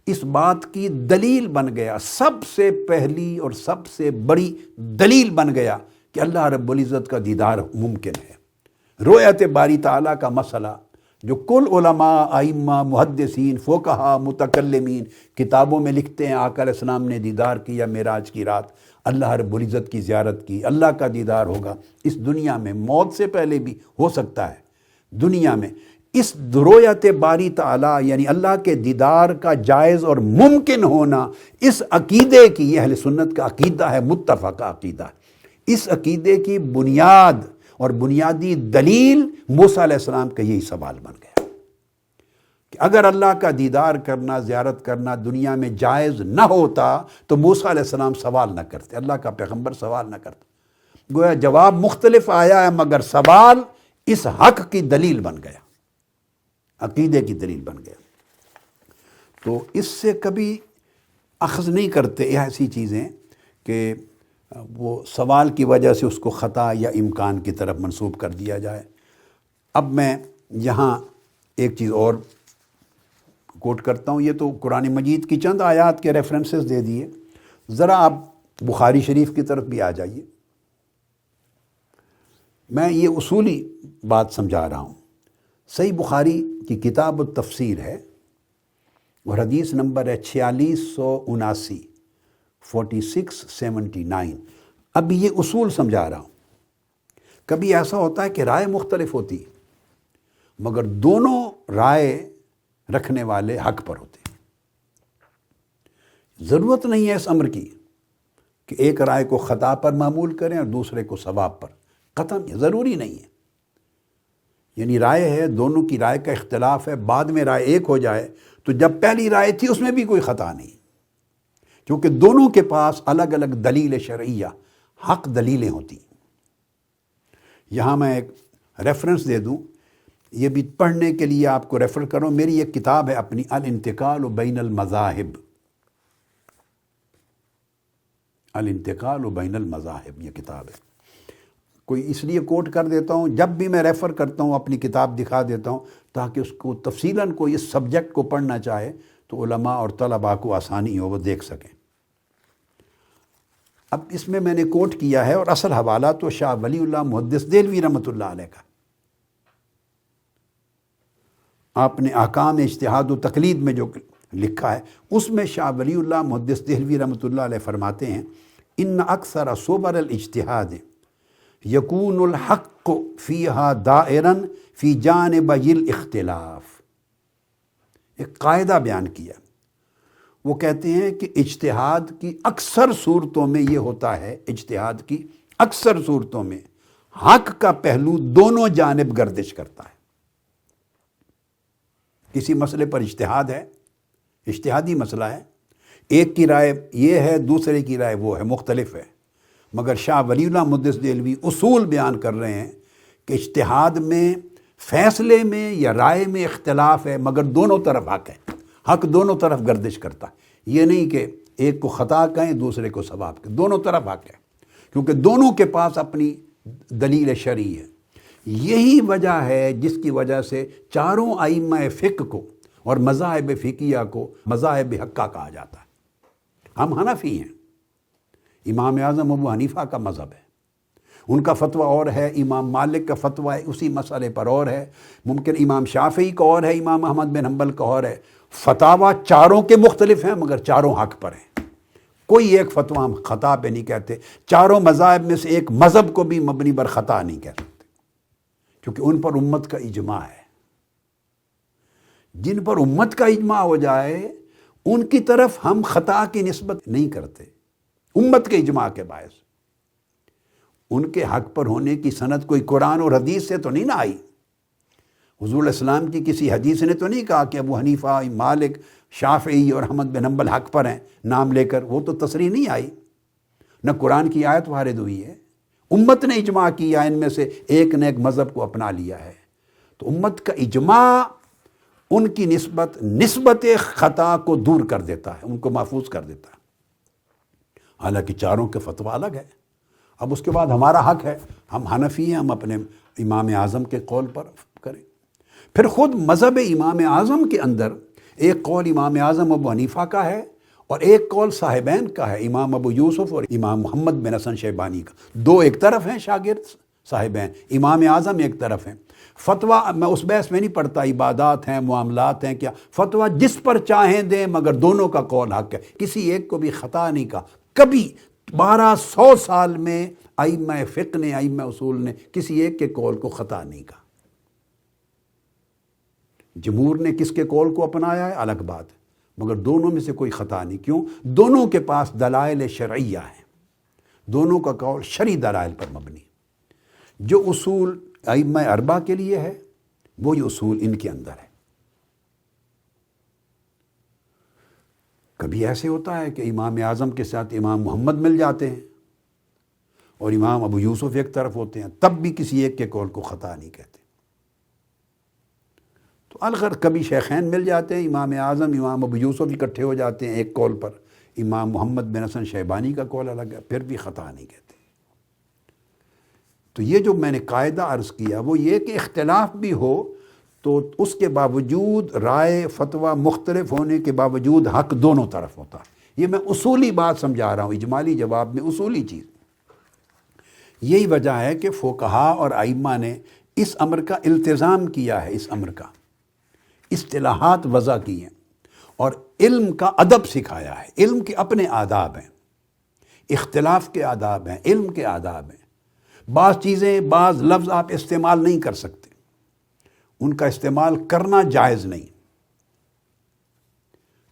اس بات کی دلیل بن گیا، سب سے پہلی اور سب سے بڑی دلیل بن گیا کہ اللہ رب العزت کا دیدار ممکن ہے۔ رؤیت باری تعالیٰ کا مسئلہ جو کل علماء، ائمہ، محدثین، فقہاء، متکلمین کتابوں میں لکھتے ہیں، آقا علیہ السلام نے دیدار کیا معراج کی رات، اللہ رب العزت کی زیارت کی، اللہ کا دیدار ہوگا اس دنیا میں، موت سے پہلے بھی ہو سکتا ہے دنیا میں۔ اس رؤیت باری تعالیٰ یعنی اللہ کے دیدار کا جائز اور ممکن ہونا، اس عقیدے کی، یہ اہل سنت کا عقیدہ ہے، متفقہ عقیدہ ہے، اس عقیدے کی بنیاد اور بنیادی دلیل موسیٰ علیہ السلام کا یہی سوال بن گیا کہ اگر اللہ کا دیدار کرنا، زیارت کرنا دنیا میں جائز نہ ہوتا تو موسیٰ علیہ السلام سوال نہ کرتے، اللہ کا پیغمبر سوال نہ کرتا۔ گویا جواب مختلف آیا ہے مگر سوال اس حق کی دلیل بن گیا، عقیدے کی دلیل بن گیا۔ تو اس سے کبھی اخذ نہیں کرتے ایسی چیزیں کہ وہ سوال کی وجہ سے اس کو خطا یا امکان کی طرف منسوب کر دیا جائے۔ اب میں یہاں ایک چیز اور کوٹ کرتا ہوں، یہ تو قرآن مجید کی چند آیات کے ریفرنسز دے دیے، ذرا آپ بخاری شریف کی طرف بھی آ جائیے۔ میں یہ اصولی بات سمجھا رہا ہوں۔ صحیح بخاری کی کتاب التفسیر ہے اور حدیث نمبر ہے 4679، 4679۔ اب یہ اصول سمجھا رہا ہوں۔ کبھی ایسا ہوتا ہے کہ رائے مختلف ہوتی مگر دونوں رائے رکھنے والے حق پر ہوتے ہیں۔ ضرورت نہیں ہے اس امر کی کہ ایک رائے کو خطا پر معمول کریں اور دوسرے کو ثواب پر، قطعاً ضروری نہیں ہے۔ یعنی رائے ہے، دونوں کی رائے کا اختلاف ہے، بعد میں رائے ایک ہو جائے تو جب پہلی رائے تھی اس میں بھی کوئی خطا نہیں، کیونکہ دونوں کے پاس الگ الگ دلیل شرعیہ، حق دلیلیں ہوتی ہیں۔ یہاں میں ایک ریفرنس دے دوں، یہ بھی پڑھنے کے لیے آپ کو ریفر کروں، میری ایک کتاب ہے اپنی الانتقال بین المذاہب، الانتقال بین المذاہب، یہ کتاب ہے۔ کوئی اس لیے کوٹ کر دیتا ہوں، جب بھی میں ریفر کرتا ہوں اپنی کتاب دکھا دیتا ہوں تاکہ اس کو تفصیلاً کوئی اس سبجیکٹ کو پڑھنا چاہے تو علماء اور طلباء کو آسانی ہو، وہ دیکھ سکیں۔ اب اس میں نے کوٹ کیا ہے اور اصل حوالہ تو شاہ ولی اللہ محدث دہلوی رحمۃ اللہ علیہ کا، آپ نے احکام اجتہاد و تقلید میں جو لکھا ہے اس میں شاہ ولی اللہ محدث دہلوی رحمۃ اللہ علیہ فرماتے ہیں ان اکثر صور الاجتہاد یکون الحق فیہا دائرا فی جانب الاختلاف۔ ایک قاعدہ بیان کیا، وہ کہتے ہیں کہ اجتہاد کی اکثر صورتوں میں یہ ہوتا ہے، اجتہاد کی اکثر صورتوں میں حق کا پہلو دونوں جانب گردش کرتا ہے۔ کسی مسئلے پر اجتہاد ہے، اجتہادی مسئلہ ہے، ایک کی رائے یہ ہے، دوسرے کی رائے وہ ہے، مختلف ہے، مگر شاہ ولی اللہ محدث دہلوی اصول بیان کر رہے ہیں کہ اجتہاد میں، فیصلے میں یا رائے میں اختلاف ہے مگر دونوں طرف حق ہے، حق دونوں طرف گردش کرتا ہے۔ یہ نہیں کہ ایک کو خطا کہیں دوسرے کو ثواب کہیں، دونوں طرف حق ہے، کیونکہ دونوں کے پاس اپنی دلیل شرعی ہے۔ یہی وجہ ہے جس کی وجہ سے چاروں ائمہ فقہ کو اور مذاہب فقیہ کو مذاہب حقہ کہا جاتا ہے۔ ہم حنفی ہیں، امام اعظم ابو حنیفہ کا مذہب ہے، ان کا فتویٰ اور ہے، امام مالک کا فتویٰ اسی مسئلے پر اور ہے، ممکن امام شافعی کا اور ہے، امام احمد بن حنبل کا اور ہے۔ فتاویٰ چاروں کے مختلف ہیں مگر چاروں حق پر ہیں۔ کوئی ایک فتویٰ ہم خطا پہ نہیں کہتے، چاروں مذاہب میں سے ایک مذہب کو بھی مبنی بر خطا نہیں کہہ سکتے، کیونکہ ان پر امت کا اجماع ہے۔ جن پر امت کا اجماع ہو جائے ان کی طرف ہم خطا کی نسبت نہیں کرتے، امت کے اجماع کے باعث۔ ان کے حق پر ہونے کی سند کوئی قرآن اور حدیث سے تو نہیں نہ آئی، حضور السلام کی کسی حدیث نے تو نہیں کہا کہ ابو حنیفہ، مالک، شافعی اور احمد بن حنبل حق پر ہیں نام لے کر، وہ تو تصریح نہیں آئی، نہ قرآن کی آیت وارد ہوئی ہے۔ امت نے اجماع کیا، ان میں سے ایک نے ایک مذہب کو اپنا لیا ہے، تو امت کا اجماع ان کی نسبت خطا کو دور کر دیتا ہے، ان کو محفوظ کر دیتا ہے۔ حالانکہ چاروں کے فتویٰ الگ ہے۔ اب اس کے بعد ہمارا حق ہے، ہم حنفی ہیں، ہم اپنے امام اعظم کے قول پر کریں۔ پھر خود مذہب امام اعظم کے اندر ایک قول امام اعظم ابو حنیفہ کا ہے اور ایک قول صاحبین کا ہے، امام ابو یوسف اور امام محمد بن حسن شیبانی کا۔ دو ایک طرف ہیں شاگرد صاحبین، امام اعظم ایک طرف ہیں۔ فتویٰ میں اس بحث میں نہیں پڑھتا، عبادات ہیں، معاملات ہیں، کیا فتویٰ جس پر چاہیں دیں مگر دونوں کا قول حق ہے، کسی ایک کو بھی خطا نہیں کہا۔ کبھی 1200 سال میں ائمہ فقہ نے، ائمہ اصول نے کسی ایک کے قول کو خطا نہیں کہا۔ جمہور نے کس کے قول کو اپنایا ہے الگ بات ہے، مگر دونوں میں سے کوئی خطا نہیں۔ کیوں؟ دونوں کے پاس دلائل شرعیہ ہیں، دونوں کا قول شرعی دلائل پر مبنی۔ جو اصول ائمہ اربعہ کے لیے ہے وہی اصول ان کے اندر ہے۔ کبھی ایسے ہوتا ہے کہ امام اعظم کے ساتھ امام محمد مل جاتے ہیں اور امام ابو یوسف ایک طرف ہوتے ہیں، تب بھی کسی ایک کے قول کو خطا نہیں کہتے۔ تو الغرض کبھی شیخین مل جاتے ہیں، امام اعظم امام ابو یوسف اکٹھے ہو جاتے ہیں ایک قول پر، امام محمد بن حسن شیبانی کا قول الگ ہے، پھر بھی خطا نہیں کہتے۔ تو یہ جو میں نے قاعدہ عرض کیا وہ یہ کہ اختلاف بھی ہو تو اس کے باوجود رائے فتویٰ مختلف ہونے کے باوجود حق دونوں طرف ہوتا ہے۔ یہ میں اصولی بات سمجھا رہا ہوں، اجمالی جواب میں اصولی چیز۔ یہی وجہ ہے کہ فقہا اور ائمہ نے اس امر کا التزام کیا ہے، اس امر کا اصطلاحات وضع کی ہیں اور علم کا ادب سکھایا ہے۔ علم کے اپنے آداب ہیں، اختلاف کے آداب ہیں، علم کے آداب ہیں۔ بعض چیزیں، بعض لفظ آپ استعمال نہیں کر سکتے، ان کا استعمال کرنا جائز نہیں۔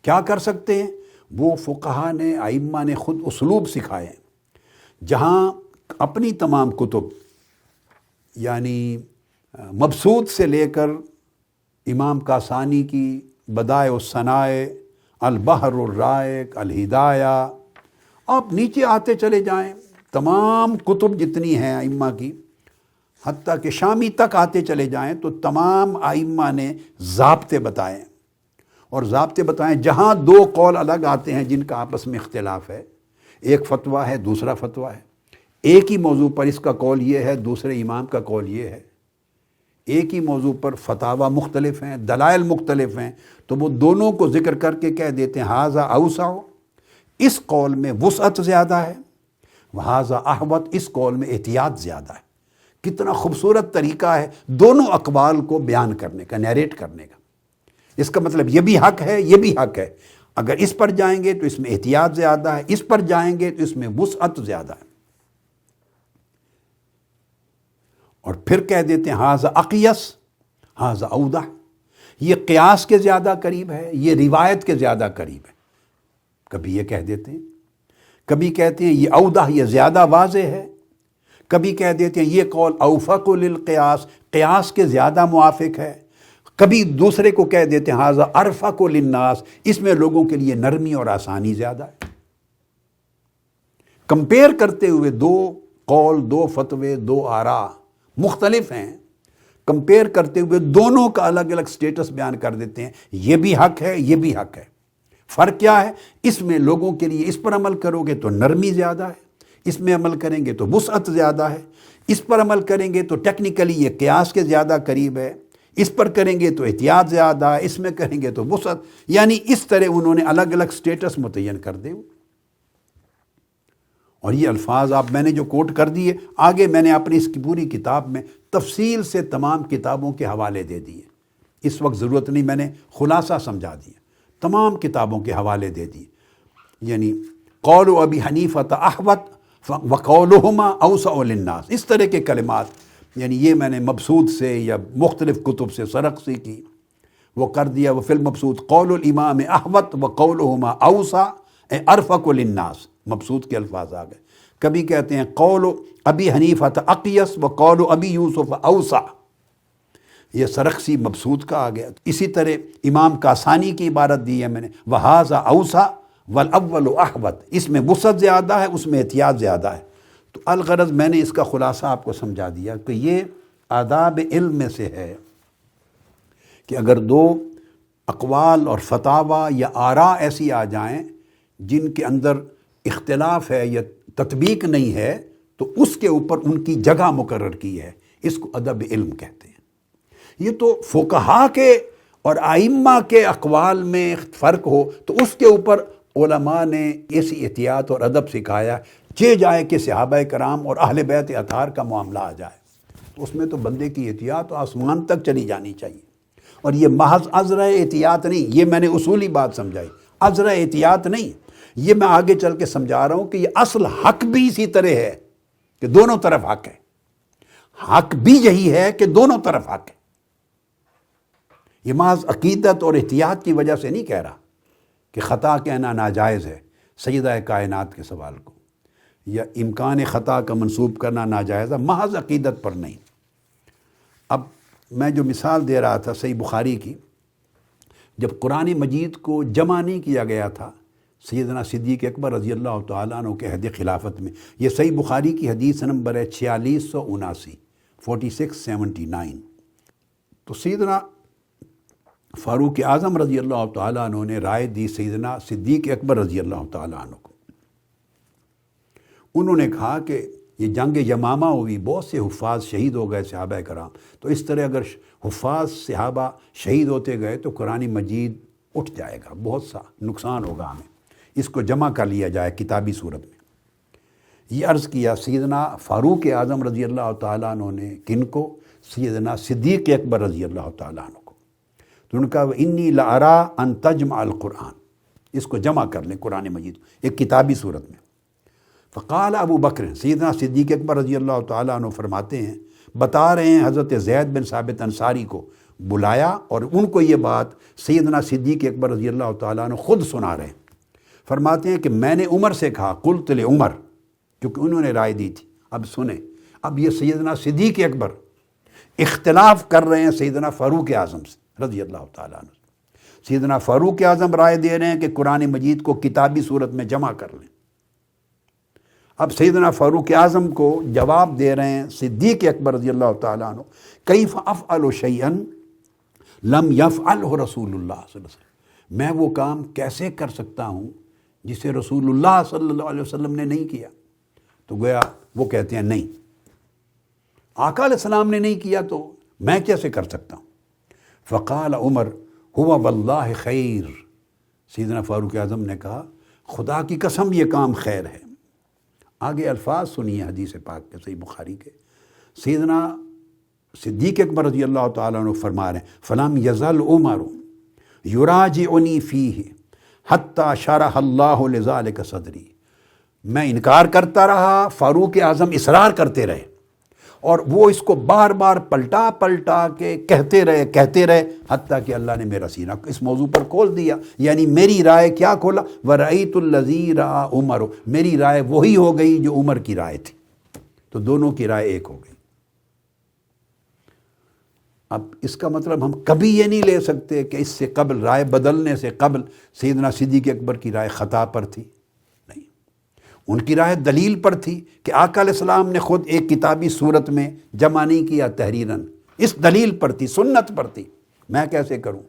کیا کر سکتے ہیں؟ وہ فقہا نے، ائمہ نے خود اسلوب سکھائے ہیں، جہاں اپنی تمام کتب یعنی مبسوط سے لے کر امام کاسانی کی بدائع الصنائع، البحر الرائق، الہدایہ، آپ نیچے آتے چلے جائیں، تمام کتب جتنی ہیں ائمہ کی، حتیٰ کہ شامی تک آتے چلے جائیں تو تمام ائمہ نے ضابطے بتائے، اور ضابطے بتائیں جہاں دو قول الگ آتے ہیں جن کا آپس میں اختلاف ہے، ایک فتویٰ ہے دوسرا فتویٰ ہے، ایک ہی موضوع پر اس کا قول یہ ہے دوسرے امام کا قول یہ ہے، ایک ہی موضوع پر فتاویٰ مختلف ہیں، دلائل مختلف ہیں، تو وہ دونوں کو ذکر کر کے کہہ دیتے ہیں ھذا اوسع، اس قول میں وسعت زیادہ ہے، وھذا احوط، اس قول میں احتیاط زیادہ ہے۔ کتنا خوبصورت طریقہ ہے دونوں اقوال کو بیان کرنے کا، نیریٹ کرنے کا۔ اس کا مطلب یہ بھی حق ہے، یہ بھی حق ہے، اگر اس پر جائیں گے تو اس میں احتیاط زیادہ ہے، اس پر جائیں گے تو اس میں وسعت زیادہ ہے۔ اور پھر کہہ دیتے ہیں ھذا اقیس، ھذا اوضح، یہ قیاس کے زیادہ قریب ہے، یہ روایت کے زیادہ قریب ہے۔ کبھی یہ کہہ دیتے ہیں، کبھی کہتے ہیں یہ اوضح، یہ زیادہ واضح ہے، کبھی کہہ دیتے ہیں یہ قول اوفق للقیاس، قیاس کے زیادہ موافق ہے، کبھی دوسرے کو کہہ دیتے ہیں ھذا ارفق للناس، اس میں لوگوں کے لیے نرمی اور آسانی زیادہ ہے۔ کمپیئر کرتے ہوئے دو قول، دو فتوے، دو آراء مختلف ہیں، کمپیئر کرتے ہوئے دونوں کا الگ الگ سٹیٹس بیان کر دیتے ہیں، یہ بھی حق ہے، یہ بھی حق ہے۔ فرق کیا ہے؟ اس میں لوگوں کے لیے اس پر عمل کرو گے تو نرمی زیادہ ہے، اس میں عمل کریں گے تو وسعت زیادہ ہے، اس پر عمل کریں گے تو ٹیکنیکلی یہ قیاس کے زیادہ قریب ہے، اس پر کریں گے تو احتیاط زیادہ ہے، اس میں کریں گے تو وسعت، یعنی اس طرح انہوں نے الگ الگ سٹیٹس متعین کر دے۔ اور یہ الفاظ آپ میں نے جو کوٹ کر دیے، آگے میں نے اپنی اس کی پوری کتاب میں تفصیل سے تمام کتابوں کے حوالے دے دیے، اس وقت ضرورت نہیں، میں نے خلاصہ سمجھا دیا، تمام کتابوں کے حوالے دے دیے۔ یعنی قول ابی حنیفہ احوط وقولہما اوسع للناس، اس طرح کے کلمات، یعنی یہ میں نے مبسوط سے یا مختلف کتب سے سرخسی کی وہ کر دیا۔ وہ فی المبسوط قول الامام احوط وقولہما اوسع ارفق للناس، مبسوط کے الفاظ آ گئے۔ کبھی کہتے ہیں قول ابی حنیفہ اقیس وقول ابی یوسف اوسع، یہ سرخسی مبسوط کا آ گیا۔ اسی طرح امام کاسانی کی عبارت دی ہے میں نے، وہذا اوسع والاول احوط، اس میں وسعت زیادہ ہے، اس میں احتیاط زیادہ ہے۔ تو الغرض میں نے اس کا خلاصہ آپ کو سمجھا دیا کہ یہ آداب علم میں سے ہے کہ اگر دو اقوال اور فتاویٰ یا آراء ایسی آ جائیں جن کے اندر اختلاف ہے یا تطبیق نہیں ہے، تو اس کے اوپر ان کی جگہ مقرر کی ہے، اس کو ادب علم کہتے ہیں۔ یہ تو فقہا کے اور ائمہ کے اقوال میں فرق ہو تو اس کے اوپر علماء نے ایسی احتیاط اور ادب سکھایا، یہ جائے کہ صحابہ کرام اور اہل بیت اطہار کا معاملہ آ جائے تو اس میں تو بندے کی احتیاط آسمان تک چلی جانی چاہیے۔ اور یہ محض عذر احتیاط نہیں، یہ میں نے اصولی بات سمجھائی، عذر احتیاط نہیں، یہ میں آگے چل کے سمجھا رہا ہوں کہ یہ اصل حق بھی اسی طرح ہے کہ دونوں طرف حق ہے، حق بھی یہی ہے کہ دونوں طرف حق ہے۔ یہ محض عقیدت اور احتیاط کی وجہ سے نہیں کہہ رہا کہ خطا کہنا ناجائز ہے سیدہ کائنات کے سوال کو، یا امکان خطا کا منسوب کرنا ناجائز ہے، محض عقیدت پر نہیں۔ اب میں جو مثال دے رہا تھا صحیح بخاری کی، جب قرآن مجید کو جمع نہیں کیا گیا تھا سیدنا صدیق اکبر رضی اللہ تعالیٰ عنہ کے عہد خلافت میں، یہ صحیح بخاری کی حدیث نمبر ہے 4679، 4679۔ تو سیدنا فاروق اعظم رضی اللہ تعالیٰ عنہ نے رائے دی سیدنا صدیق اکبر رضی اللہ تعالیٰ عنہ کو۔ انہوں نے کہا کہ یہ جنگ یمامہ ہوئی، بہت سے حفاظ شہید ہو گئے صحابہ کرام، تو اس طرح اگر حفاظ صحابہ شہید ہوتے گئے تو قرآن مجید اٹھ جائے گا، بہت سا نقصان ہوگا ہمیں، اس کو جمع کر لیا جائے کتابی صورت میں۔ یہ عرض کیا سیدنا فاروق اعظم رضی اللہ تعالیٰ عنہ نے، کن کو؟ سیدنا صدیق اکبر رضی اللہ تعالیٰ عنہ کو۔ تو ان کا انی لارا ان تجمع القرآن، اس کو جمع کر لیں قرآن مجید ایک کتابی صورت میں۔ فقال ابو بکر، سیدنا صدیق اکبر رضی اللہ تعالیٰ عنہ فرماتے ہیں، بتا رہے ہیں حضرت زید بن ثابت انصاری کو بلایا اور ان کو یہ بات سیدنا صدیق اکبر رضی اللہ تعالیٰ عنہ خود سنا رہے ہیں۔ فرماتے ہیں کہ میں نے عمر سے کہا، قلت لعمر، کیونکہ انہوں نے رائے دی تھی۔ اب سنیں، اب یہ سیدنا صدیق اکبر اختلاف کر رہے ہیں سیدنا فاروق اعظم سے رضی اللہ تعالیٰ عنہ۔ سیدنا فاروق اعظم رائے دے رہے ہیں کہ قرآن مجید کو کتابی صورت میں جمع کر لیں۔ اب سیدنا فاروق اعظم کو جواب دے رہے ہیں صدیق اکبر رضی اللہ تعالیٰ عنہ، کیف افعل شیئا لم یفعلہ رسول اللہ صلی اللہ علیہ وسلم، میں وہ کام کیسے کر سکتا ہوں جسے رسول اللہ صلی اللہ علیہ وسلم نے نہیں کیا؟ تو گویا وہ کہتے ہیں نہیں، آقا علیہ السلام نے نہیں کیا تو میں کیسے کر سکتا ہوں؟ فقال عمر ہوا واللہ خیر، سیدنا فاروق اعظم نے کہا خدا کی قسم یہ کام خیر ہے۔ آگے الفاظ سنیے حدیث پاک کے صحیح بخاری کے، سیدنا صدیق اکبر رضی اللہ تعالیٰ عنہ فرما رہے ہیں، فلم یزل عمر یراجعنی فیہ حتی شرح اللہ لذالک صدری، میں انکار کرتا رہا، فاروق اعظم اصرار کرتے رہے اور وہ اس کو بار بار پلٹا پلٹا کے کہتے رہے حتیٰ کہ اللہ نے میرا سینہ اس موضوع پر کھول دیا، یعنی میری رائے کیا کھولا؟ وَرَأَيْتُ الَّذِي رَأَى عُمَرُ، میری رائے وہی ہو گئی جو عمر کی رائے تھی، تو دونوں کی رائے ایک ہو گئی۔ اب اس کا مطلب ہم کبھی یہ نہیں لے سکتے کہ اس سے قبل، رائے بدلنے سے قبل سیدنا صدیق اکبر کی رائے خطا پر تھی، نہیں، ان کی رائے دلیل پر تھی کہ آقا علیہ السلام نے خود ایک کتابی صورت میں جمع نہیں کیا تحریراً، اس دلیل پر تھی، سنت پر تھی، میں کیسے کروں؟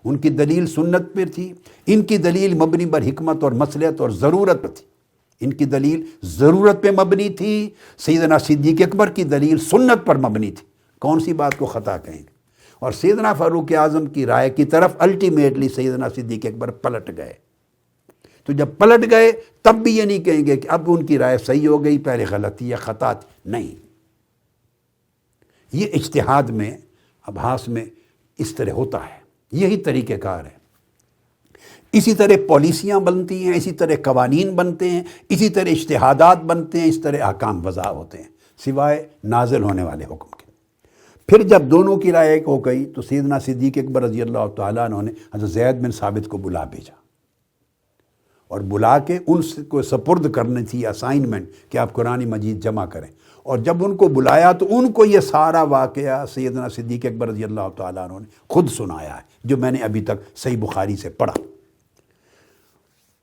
ان کی دلیل سنت پر تھی، ان کی دلیل مبنی بر حکمت اور مصلحت اور ضرورت پر تھی، ان کی دلیل ضرورت پہ مبنی تھی، سیدنا صدیق اکبر کی دلیل سنت پر مبنی تھی، کون سی بات کو خطا کہیں گے؟ اور سیدنا فاروق اعظم کی رائے کی طرف الٹیمیٹلی سیدنا صدیق اکبر پلٹ گئے۔ تو جب پلٹ گئے تب بھی یہ نہیں کہیں گے کہ اب ان کی رائے صحیح ہو گئی، پہلے غلط تھی یا خطا تھی، نہیں۔ یہ اجتہاد میں ابحاث میں اس طرح ہوتا ہے، یہی طریقہ کار ہے۔ اسی طرح پالیسیاں بنتی ہیں، اسی طرح قوانین بنتے ہیں، اسی طرح اجتہادات بنتے ہیں، اس طرح احکام وضع ہوتے ہیں، سوائے نازل ہونے والے حکم کے۔ پھر جب دونوں کی رائے ایک ہو گئی تو سیدنا صدیق اکبر رضی اللہ تعالیٰ عنہ نے حضرت زید بن ثابت کو بلا بھیجا، اور بلا کے ان کو سپرد کرنی تھی اسائنمنٹ کہ آپ قرآن مجید جمع کریں۔ اور جب ان کو بلایا تو ان کو یہ سارا واقعہ سیدنا صدیق اکبر رضی اللہ تعالیٰ عنہ نے خود سنایا ہے، جو میں نے ابھی تک صحیح بخاری سے پڑھا۔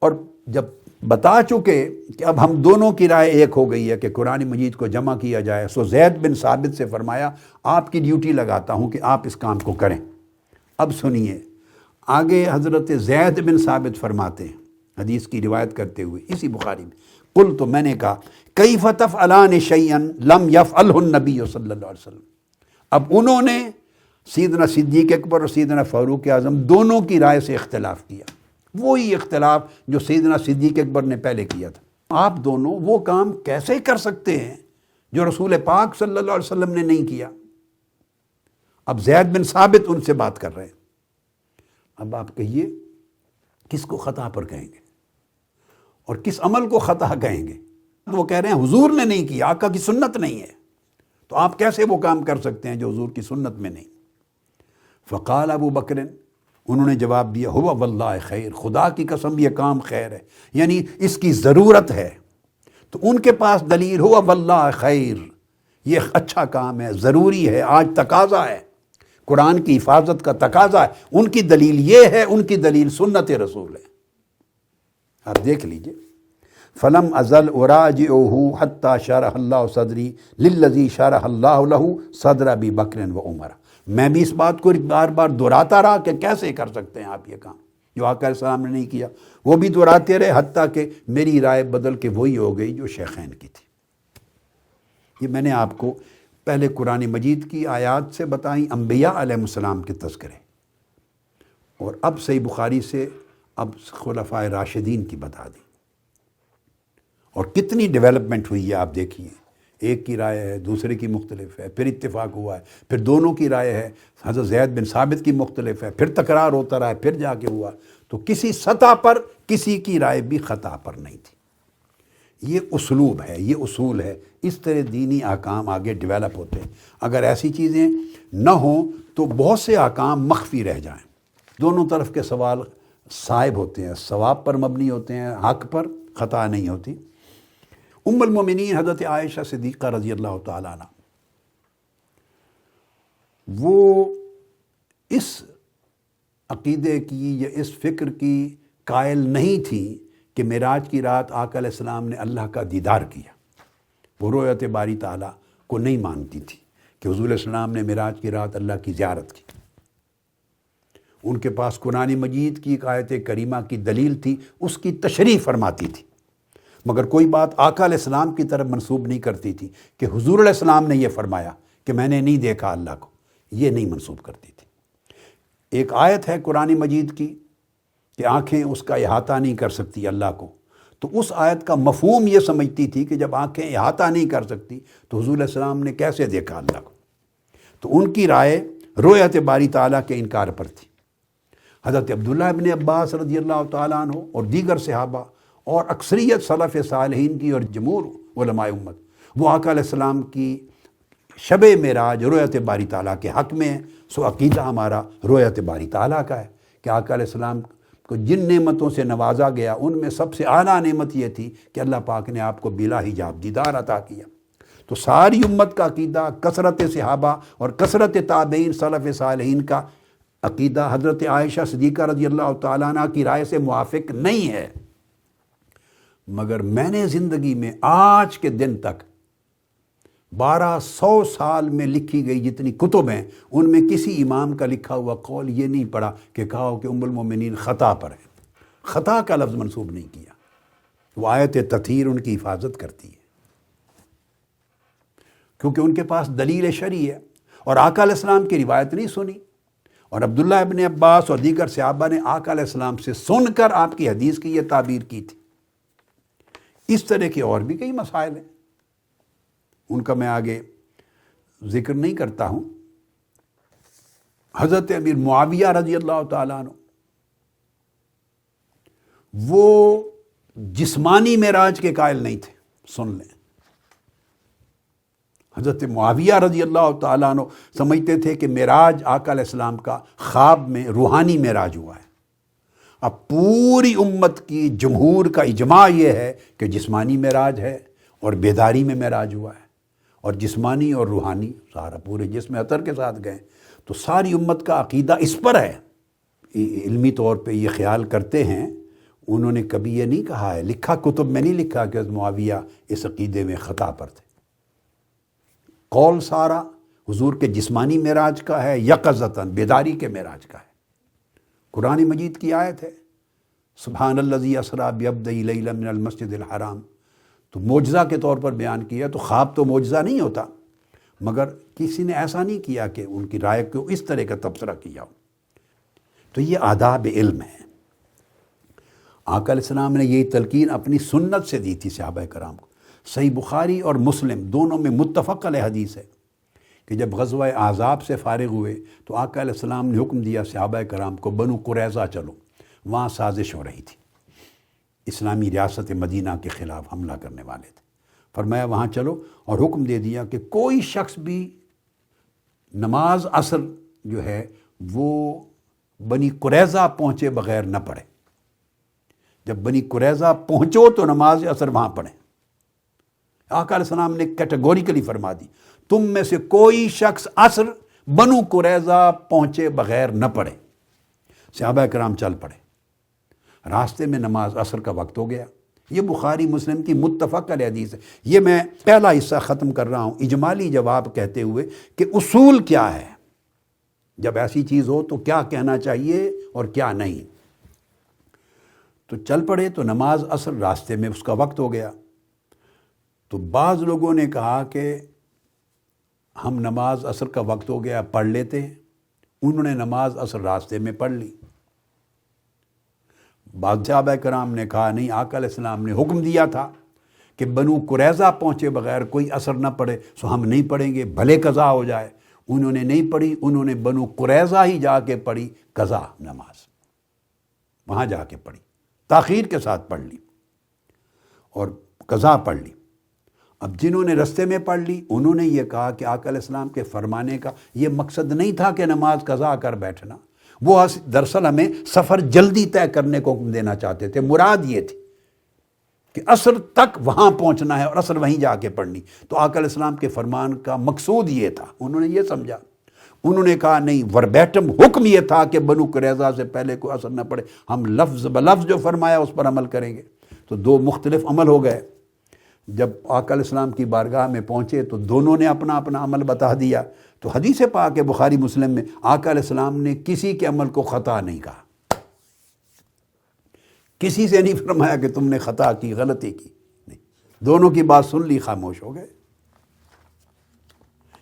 اور جب بتا چکے کہ اب ہم دونوں کی رائے ایک ہو گئی ہے کہ قرآن مجید کو جمع کیا جائے، سو زید بن ثابت سے فرمایا آپ کی ڈیوٹی لگاتا ہوں کہ آپ اس کام کو کریں۔ اب سنیے آگے حضرت زید بن ثابت فرماتے ہیں حدیث کی روایت کرتے ہوئے اسی بخاری میں، قل تو میں نے کہا کیف تفعلان شیئا لم یفعلہ النبی صلی اللہ علیہ وسلم۔ اب انہوں نے سیدنا صدیق اکبر اور سیدنا فاروق اعظم دونوں کی رائے سے اختلاف کیا، وہی اختلاف جو سیدنا صدیق اکبر نے پہلے کیا تھا۔ آپ دونوں وہ کام کیسے کر سکتے ہیں جو رسول پاک صلی اللہ علیہ وسلم نے نہیں کیا؟ اب زید بن ثابت ان سے بات کر رہے ہیں۔ اب آپ کہیے کس کو خطا پر کہیں گے اور کس عمل کو خطا کہیں گے؟ وہ کہہ رہے ہیں حضور نے نہیں کیا، آقا کی سنت نہیں ہے، تو آپ کیسے وہ کام کر سکتے ہیں جو حضور کی سنت میں نہیں؟ فقال ابو بکر، انہوں نے جواب دیا ہوا واللہ خیر، خدا کی قسم یہ کام خیر ہے، یعنی اس کی ضرورت ہے۔ تو ان کے پاس دلیل ہوا واللہ خیر، یہ اچھا کام ہے، ضروری ہے، آج تقاضا ہے، قرآن کی حفاظت کا تقاضا ہے۔ ان کی دلیل یہ ہے، ان کی دلیل سنت رسول ہے۔ آپ دیکھ لیجئے، فلم ازل اراجعہ حتی شرح اللہ صدری للذی شرح اللہ لہ صدر ابی بکر و عمر۔ میں بھی اس بات کو بار بار دہراتا رہا کہ کیسے کر سکتے ہیں آپ یہ کام جو آقا علیہ السلام نے نہیں کیا، وہ بھی دہراتے رہے حتیٰ کہ میری رائے بدل کے وہی ہو گئی جو شیخین کی تھی۔ یہ میں نے آپ کو پہلے قرآن مجید کی آیات سے بتائیں، انبیاء علیہ السلام کے تذکرے، اور اب صحیح بخاری سے اب خلفائے راشدین کی بتا دی، اور کتنی ڈیولپمنٹ ہوئی ہے آپ دیکھیے۔ ایک کی رائے ہے، دوسرے کی مختلف ہے، پھر اتفاق ہوا ہے، پھر دونوں کی رائے ہے، حضرت زید بن ثابت کی مختلف ہے، پھر تکرار ہوتا رہا ہے، پھر جا کے ہوا۔ تو کسی سطح پر کسی کی رائے بھی خطا پر نہیں تھی۔ یہ اسلوب ہے، یہ اصول ہے، اس طرح دینی احکام آگے ڈیولپ ہوتے ہیں۔ اگر ایسی چیزیں نہ ہوں تو بہت سے احکام مخفی رہ جائیں۔ دونوں طرف کے سوال صائب ہوتے ہیں، ثواب پر مبنی ہوتے ہیں، حق پر، خطا نہیں ہوتی۔ ام المومنین حضرت عائشہ صدیقہ رضی اللہ تعالیٰ عنہ، وہ اس عقیدے کی یا اس فکر کی قائل نہیں تھی کہ معراج کی رات آقا علیہ السلام نے اللہ کا دیدار کیا۔ وہ رؤیت باری تعالیٰ کو نہیں مانتی تھی کہ حضور علیہ السلام نے معراج کی رات اللہ کی زیارت کی۔ ان کے پاس قرآن مجید کی ایک آیت کریمہ کی دلیل تھی، اس کی تشریح فرماتی تھی، مگر کوئی بات آقا علیہ السلام کی طرف منسوب نہیں کرتی تھی کہ حضور علیہ السلام نے یہ فرمایا کہ میں نے نہیں دیکھا اللہ کو، یہ نہیں منسوب کرتی تھی۔ ایک آیت ہے قرآن مجید کی کہ آنکھیں اس کا احاطہ نہیں کر سکتی اللہ کو، تو اس آیت کا مفہوم یہ سمجھتی تھی کہ جب آنکھیں احاطہ نہیں کر سکتی تو حضور علیہ السلام نے کیسے دیکھا اللہ کو؟ تو ان کی رائے رؤیت باری تعالیٰ کے انکار پر تھی۔ حضرت عبداللہ ابن عباس رضی اللہ تعالیٰ عنہ اور دیگر صحابہ اور اکثریت سلف صالحین کی اور جمہور علماء امت، وہ آقا علیہ السلام کی شب معراج رؤیت باری تعالیٰ کے حق میں ہے۔ سو عقیدہ ہمارا رؤیت باری تعالیٰ کا ہے کہ آقا علیہ السلام کو جن نعمتوں سے نوازا گیا ان میں سب سے اعلیٰ نعمت یہ تھی کہ اللہ پاک نے آپ کو بلا حجاب دیدار عطا کیا۔ تو ساری امت کا عقیدہ، کثرت صحابہ اور کثرت تابعین سلف صالحین کا عقیدہ حضرت عائشہ صدیقہ رضی اللہ تعالیٰ عنہ کی رائے سے موافق نہیں ہے۔ مگر میں نے زندگی میں آج کے دن تک 1200 سال میں لکھی گئی جتنی کتب ہیں ان میں کسی امام کا لکھا ہوا قول یہ نہیں پڑھا کہ کہا ہو کہ ام المومنین خطا پر ہے۔ خطا کا لفظ منسوب نہیں کیا۔ وہ آیت تطہیر ان کی حفاظت کرتی ہے، کیونکہ ان کے پاس دلیل شرعی ہے، اور آقا علیہ السلام کی روایت نہیں سنی، اور عبداللہ ابن عباس اور دیگر صحابہ نے آقا علیہ السلام سے سن کر آپ کی حدیث کی یہ تعبیر کی تھی۔ اس طرح کے اور بھی کئی مسائل ہیں، ان کا میں آگے ذکر نہیں کرتا ہوں۔ حضرت امیر معاویہ رضی اللہ تعالیٰ عنہ، وہ جسمانی معراج کے قائل نہیں تھے، سن لیں۔ حضرت معاویہ رضی اللہ تعالیٰ عنہ سمجھتے تھے کہ معراج آقا علیہ السلام کا خواب میں روحانی معراج ہوا ہے۔ اب پوری امت کی جمہور کا اجماع یہ ہے کہ جسمانی معراج ہے اور بیداری میں معراج ہوا ہے، اور جسمانی اور روحانی سارا پورے جسم عطر کے ساتھ گئے، تو ساری امت کا عقیدہ اس پر ہے۔ علمی طور پہ یہ خیال کرتے ہیں، انہوں نے کبھی یہ نہیں کہا ہے، لکھا کتب میں نہیں لکھا کہ حضرت معاویہ اس عقیدے میں خطا پر تھے۔ قول سارا حضور کے جسمانی معراج کا ہے، یقظتاً بیداری کے معراج کا ہے۔ قرآن مجید کی آیت ہے، سبحان الذی اسریٰ بعبدہ لیلا من المسجد الحرام، تو معجزہ کے طور پر بیان کیا، تو خواب تو معجزہ نہیں ہوتا، مگر کسی نے ایسا نہیں کیا کہ ان کی رائے کو اس طرح کا تبصرہ کیا ہو۔ تو یہ آداب علم ہے۔ آقا علیہ السلام نے یہی تلقین اپنی سنت سے دی تھی صحابہ کرام کو۔ صحیح بخاری اور مسلم دونوں میں متفق علیہ حدیث ہے کہ جب غزوہ احزاب سے فارغ ہوئے تو آقا علیہ السلام نے حکم دیا صحابہ کرام کو، بنو قریظہ چلو، وہاں سازش ہو رہی تھی، اسلامی ریاست مدینہ کے خلاف حملہ کرنے والے تھے۔ فرمایا وہاں چلو، اور حکم دے دیا کہ کوئی شخص بھی نماز عصر جو ہے وہ بنی قریظہ پہنچے بغیر نہ پڑھے۔ جب بنی قریظہ پہنچو تو نماز عصر وہاں پڑھیں۔ آقا علیہ السلام نے کیٹیگوریکلی فرما دی، تم میں سے کوئی شخص عصر بنو قریظہ پہنچے بغیر نہ پڑھے۔ صحابہ کرام چل پڑے، راستے میں نماز عصر کا وقت ہو گیا۔ یہ بخاری مسلم کی متفق علیہ حدیث ہے۔ یہ میں پہلا حصہ ختم کر رہا ہوں اجمالی جواب کہتے ہوئے کہ اصول کیا ہے، جب ایسی چیز ہو تو کیا کہنا چاہیے اور کیا نہیں۔ تو چل پڑے تو نماز عصر راستے میں اس کا وقت ہو گیا، تو بعض لوگوں نے کہا کہ ہم نماز عصر کا وقت ہو گیا پڑھ لیتے ہیں، انہوں نے نماز عصر راستے میں پڑھ لی۔ بعض صحابہ کرام نے کہا نہیں، آقا علیہ السلام نے حکم دیا تھا کہ بنو قریظہ پہنچے بغیر کوئی عصر نہ پڑھے، سو ہم نہیں پڑھیں گے، بھلے قضا ہو جائے۔ انہوں نے نہیں پڑھی، انہوں نے بنو قریظہ ہی جا کے پڑھی قضا نماز، وہاں جا کے پڑھی، تاخیر کے ساتھ پڑھ لی اور قضا پڑھ لی۔ اب جنہوں نے رستے میں پڑھ لی انہوں نے یہ کہا کہ آقا علیہ السلام کے فرمانے کا یہ مقصد نہیں تھا کہ نماز قضا کر بیٹھنا، وہ دراصل ہمیں سفر جلدی طے کرنے کو حکم دینا چاہتے تھے۔ مراد یہ تھی کہ عصر تک وہاں پہنچنا ہے اور عصر وہیں جا کے پڑھنی، تو آقا علیہ السلام کے فرمان کا مقصود یہ تھا، انہوں نے یہ سمجھا۔ انہوں نے کہا نہیں، وربیٹم حکم یہ تھا کہ بنو قریظہ سے پہلے کوئی عصر نہ پڑھے، ہم لفظ بلفظ جو فرمایا اس پر عمل کریں گے۔ تو دو مختلف عمل ہو گئے۔ جب آقا علیہ السلام کی بارگاہ میں پہنچے تو دونوں نے اپنا اپنا عمل بتا دیا۔ تو حدیث پاک ہے بخاری مسلم میں، آقا علیہ السلام نے کسی کے عمل کو خطا نہیں کہا، کسی سے نہیں فرمایا کہ تم نے خطا کی، غلطی کی، نہیں، دونوں کی بات سن لی، خاموش ہو گئے،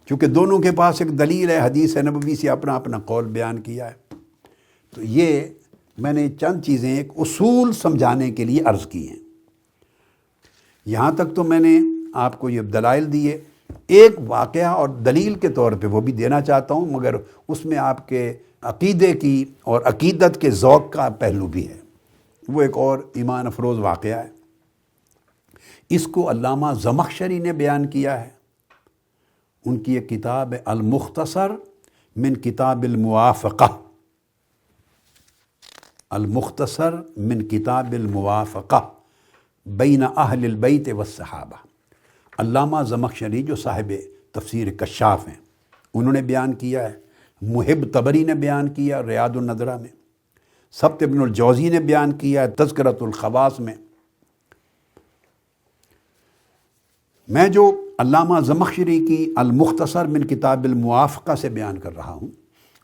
کیونکہ دونوں کے پاس ایک دلیل ہے، حدیث نبوی سے اپنا اپنا قول بیان کیا ہے۔ تو یہ میں نے چند چیزیں ایک اصول سمجھانے کے لیے عرض کی ہیں۔ یہاں تک تو میں نے آپ کو یہ دلائل دیے، ایک واقعہ اور دلیل کے طور پہ وہ بھی دینا چاہتا ہوں، مگر اس میں آپ کے عقیدے کی اور عقیدت کے ذوق کا پہلو بھی ہے۔ وہ ایک اور ایمان افروز واقعہ ہے، اس کو علامہ زمخشری نے بیان کیا ہے۔ ان کی ایک کتاب ہے المختصر من کتاب الموافقہ، المختصر من کتاب الموافقہ بین اہل البیت والصحابہ۔ علامہ زمخشری جو صاحب تفسیر کشاف ہیں، انہوں نے بیان کیا ہے، محب طبری نے بیان کیا ریاض النظرہ میں، سبت ابن الجوزی نے بیان کیا ہے تذکرۃ الخواص میں۔ میں جو علامہ زمخشری کی المختصر من کتاب الموافقہ سے بیان کر رہا ہوں،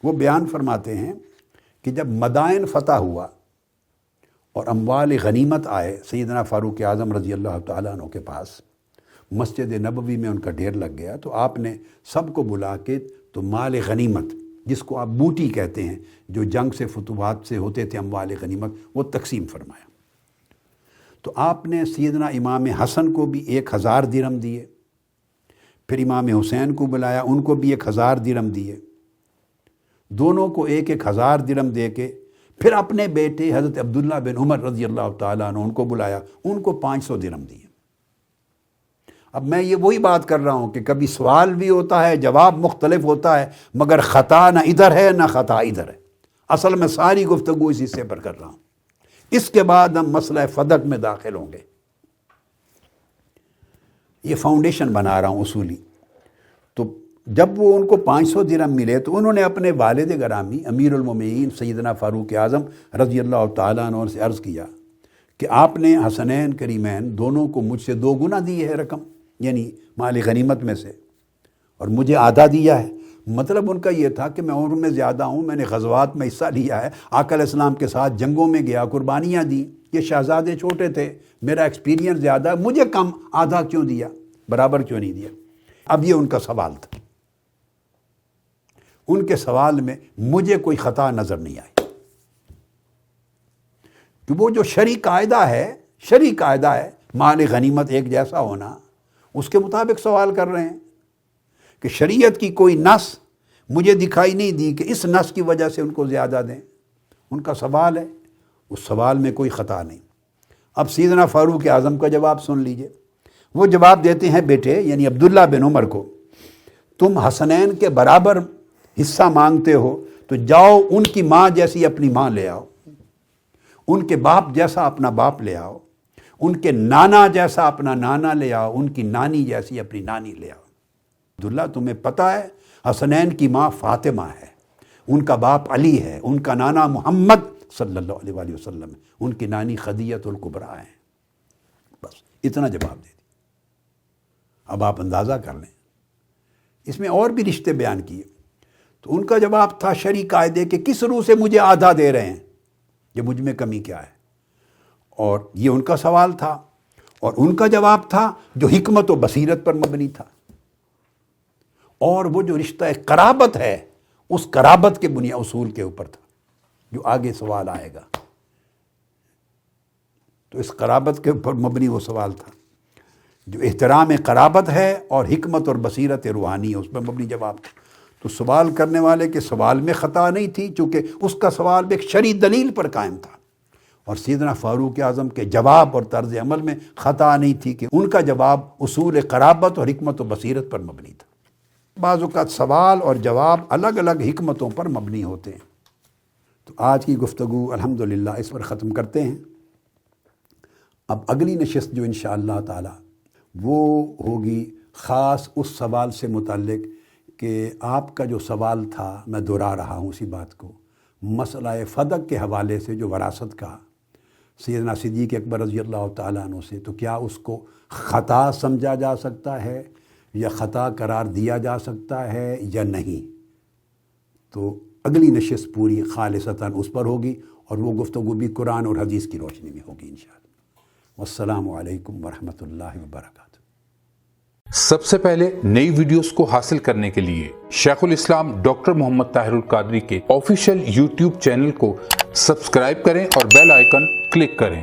وہ بیان فرماتے ہیں کہ جب مدائن فتح ہوا اور اموال غنیمت آئے سیدنا فاروق اعظم رضی اللہ تعالیٰ عنہ کے پاس، مسجد نبوی میں ان کا ڈھیر لگ گیا، تو آپ نے سب کو بلا کے تو مال غنیمت، جس کو آپ بوٹی کہتے ہیں، جو جنگ سے فتوحات سے ہوتے تھے اموال غنیمت، وہ تقسیم فرمایا۔ تو آپ نے سیدنا امام حسن کو بھی 1000 درہم دیے، پھر امام حسین کو بلایا، ان کو بھی 1000 درہم دیے، دونوں کو 1000 درہم دے کے پھر اپنے بیٹے حضرت عبداللہ بن عمر رضی اللہ تعالیٰ عنہ ان کو بلایا، ان کو 500 درہم دیے۔ اب میں یہ وہی بات کر رہا ہوں کہ کبھی سوال بھی ہوتا ہے، جواب مختلف ہوتا ہے، مگر خطا نہ ادھر ہے نہ خطا ادھر ہے۔ اصل میں ساری گفتگو اس حصے پر کر رہا ہوں، اس کے بعد ہم مسئلہ فدق میں داخل ہوں گے۔ یہ فاؤنڈیشن بنا رہا ہوں اصولی۔ تو جب وہ ان کو 500 درہم ملے تو انہوں نے اپنے والد گرامی امیر المومنین سیدنا فاروق اعظم رضی اللہ تعالیٰ عنہ سے عرض کیا کہ آپ نے حسنین کریمین دونوں کو مجھ سے 2 گنا دی ہے رقم، یعنی مال غنیمت میں سے، اور مجھے آدھا دیا ہے۔ مطلب ان کا یہ تھا کہ میں عمر میں زیادہ ہوں، میں نے غزوات میں حصہ لیا ہے، آقا علیہ السلام کے ساتھ جنگوں میں گیا، قربانیاں دیں، یہ شہزادے چھوٹے تھے، میرا ایکسپیرینس زیادہ ہے، مجھے کم آدھا کیوں دیا، برابر کیوں نہیں دیا؟ اب یہ ان کا سوال تھا۔ ان کے سوال میں مجھے کوئی خطا نظر نہیں آئی، کہ وہ جو شرعی قاعدہ ہے مال غنیمت ایک جیسا ہونا، اس کے مطابق سوال کر رہے ہیں کہ شریعت کی کوئی نص مجھے دکھائی نہیں دی کہ اس نص کی وجہ سے ان کو زیادہ دیں۔ ان کا سوال ہے، اس سوال میں کوئی خطا نہیں۔ اب سیدنا فاروق اعظم کا جواب سن لیجئے۔ وہ جواب دیتے ہیں، بیٹے یعنی عبداللہ بن عمر کو، تم حسنین کے برابر حصہ مانگتے ہو تو جاؤ ان کی ماں جیسی اپنی ماں لے آؤ، ان کے باپ جیسا اپنا باپ لے آؤ، ان کے نانا جیسا اپنا نانا لے آؤ، ان کی نانی جیسی اپنی نانی لے آؤ۔ عبداللہ تمہیں پتہ ہے حسنین کی ماں فاطمہ ہے، ان کا باپ علی ہے، ان کا نانا محمد صلی اللہ علیہ وآلہ وسلم ہے، ان کی نانی خدیجہ الکبریٰ ہیں۔ بس اتنا جواب دے دی۔ اب آپ اندازہ کر لیں، اس میں اور بھی رشتے بیان کیے۔ تو ان کا جواب تھا شرعی قاعدے کہ کس روح سے مجھے آدھا دے رہے ہیں، یہ مجھ میں کمی کیا ہے؟ اور یہ ان کا سوال تھا، اور ان کا جواب تھا جو حکمت و بصیرت پر مبنی تھا، اور وہ جو رشتہ قرابت ہے اس قرابت کے بنیاد اصول کے اوپر تھا، جو آگے سوال آئے گا۔ تو اس قرابت کے اوپر مبنی وہ سوال تھا جو احترام قرابت ہے اور حکمت اور بصیرت روحانی ہے، اس پر مبنی جواب تھا۔ تو سوال کرنے والے کے سوال میں خطا نہیں تھی، چونکہ اس کا سوال ایک شرعی دلیل پر قائم تھا، اور سیدنا فاروق اعظم کے جواب اور طرز عمل میں خطا نہیں تھی کہ ان کا جواب اصول قرابت اور حکمت و بصیرت پر مبنی تھا۔ بعض اوقات سوال اور جواب الگ الگ حکمتوں پر مبنی ہوتے ہیں۔ تو آج کی گفتگو الحمدللہ اس پر ختم کرتے ہیں۔ اب اگلی نشست جو انشاءاللہ تعالی وہ ہوگی خاص اس سوال سے متعلق کہ آپ کا جو سوال تھا، میں دہرا رہا ہوں اسی بات کو، مسئلہ فدق کے حوالے سے جو وراثت کا سیدنا صدیق اکبر رضی اللہ تعالیٰ عنہ سے، تو کیا اس کو خطا سمجھا جا سکتا ہے یا خطا قرار دیا جا سکتا ہے یا نہیں؟ تو اگلی نشست پوری خالصتاً اس پر ہوگی، اور وہ گفتگو بھی قرآن اور حدیث کی روشنی میں ہوگی انشاءاللہ۔ والسلام علیکم ورحمۃ اللہ وبرکاتہ۔ سب سے پہلے نئی ویڈیوز کو حاصل کرنے کے لیے شیخ الاسلام ڈاکٹر محمد طاہر القادری کے آفیشیل یوٹیوب چینل کو سبسکرائب کریں اور بیل آئیکن کلک کریں۔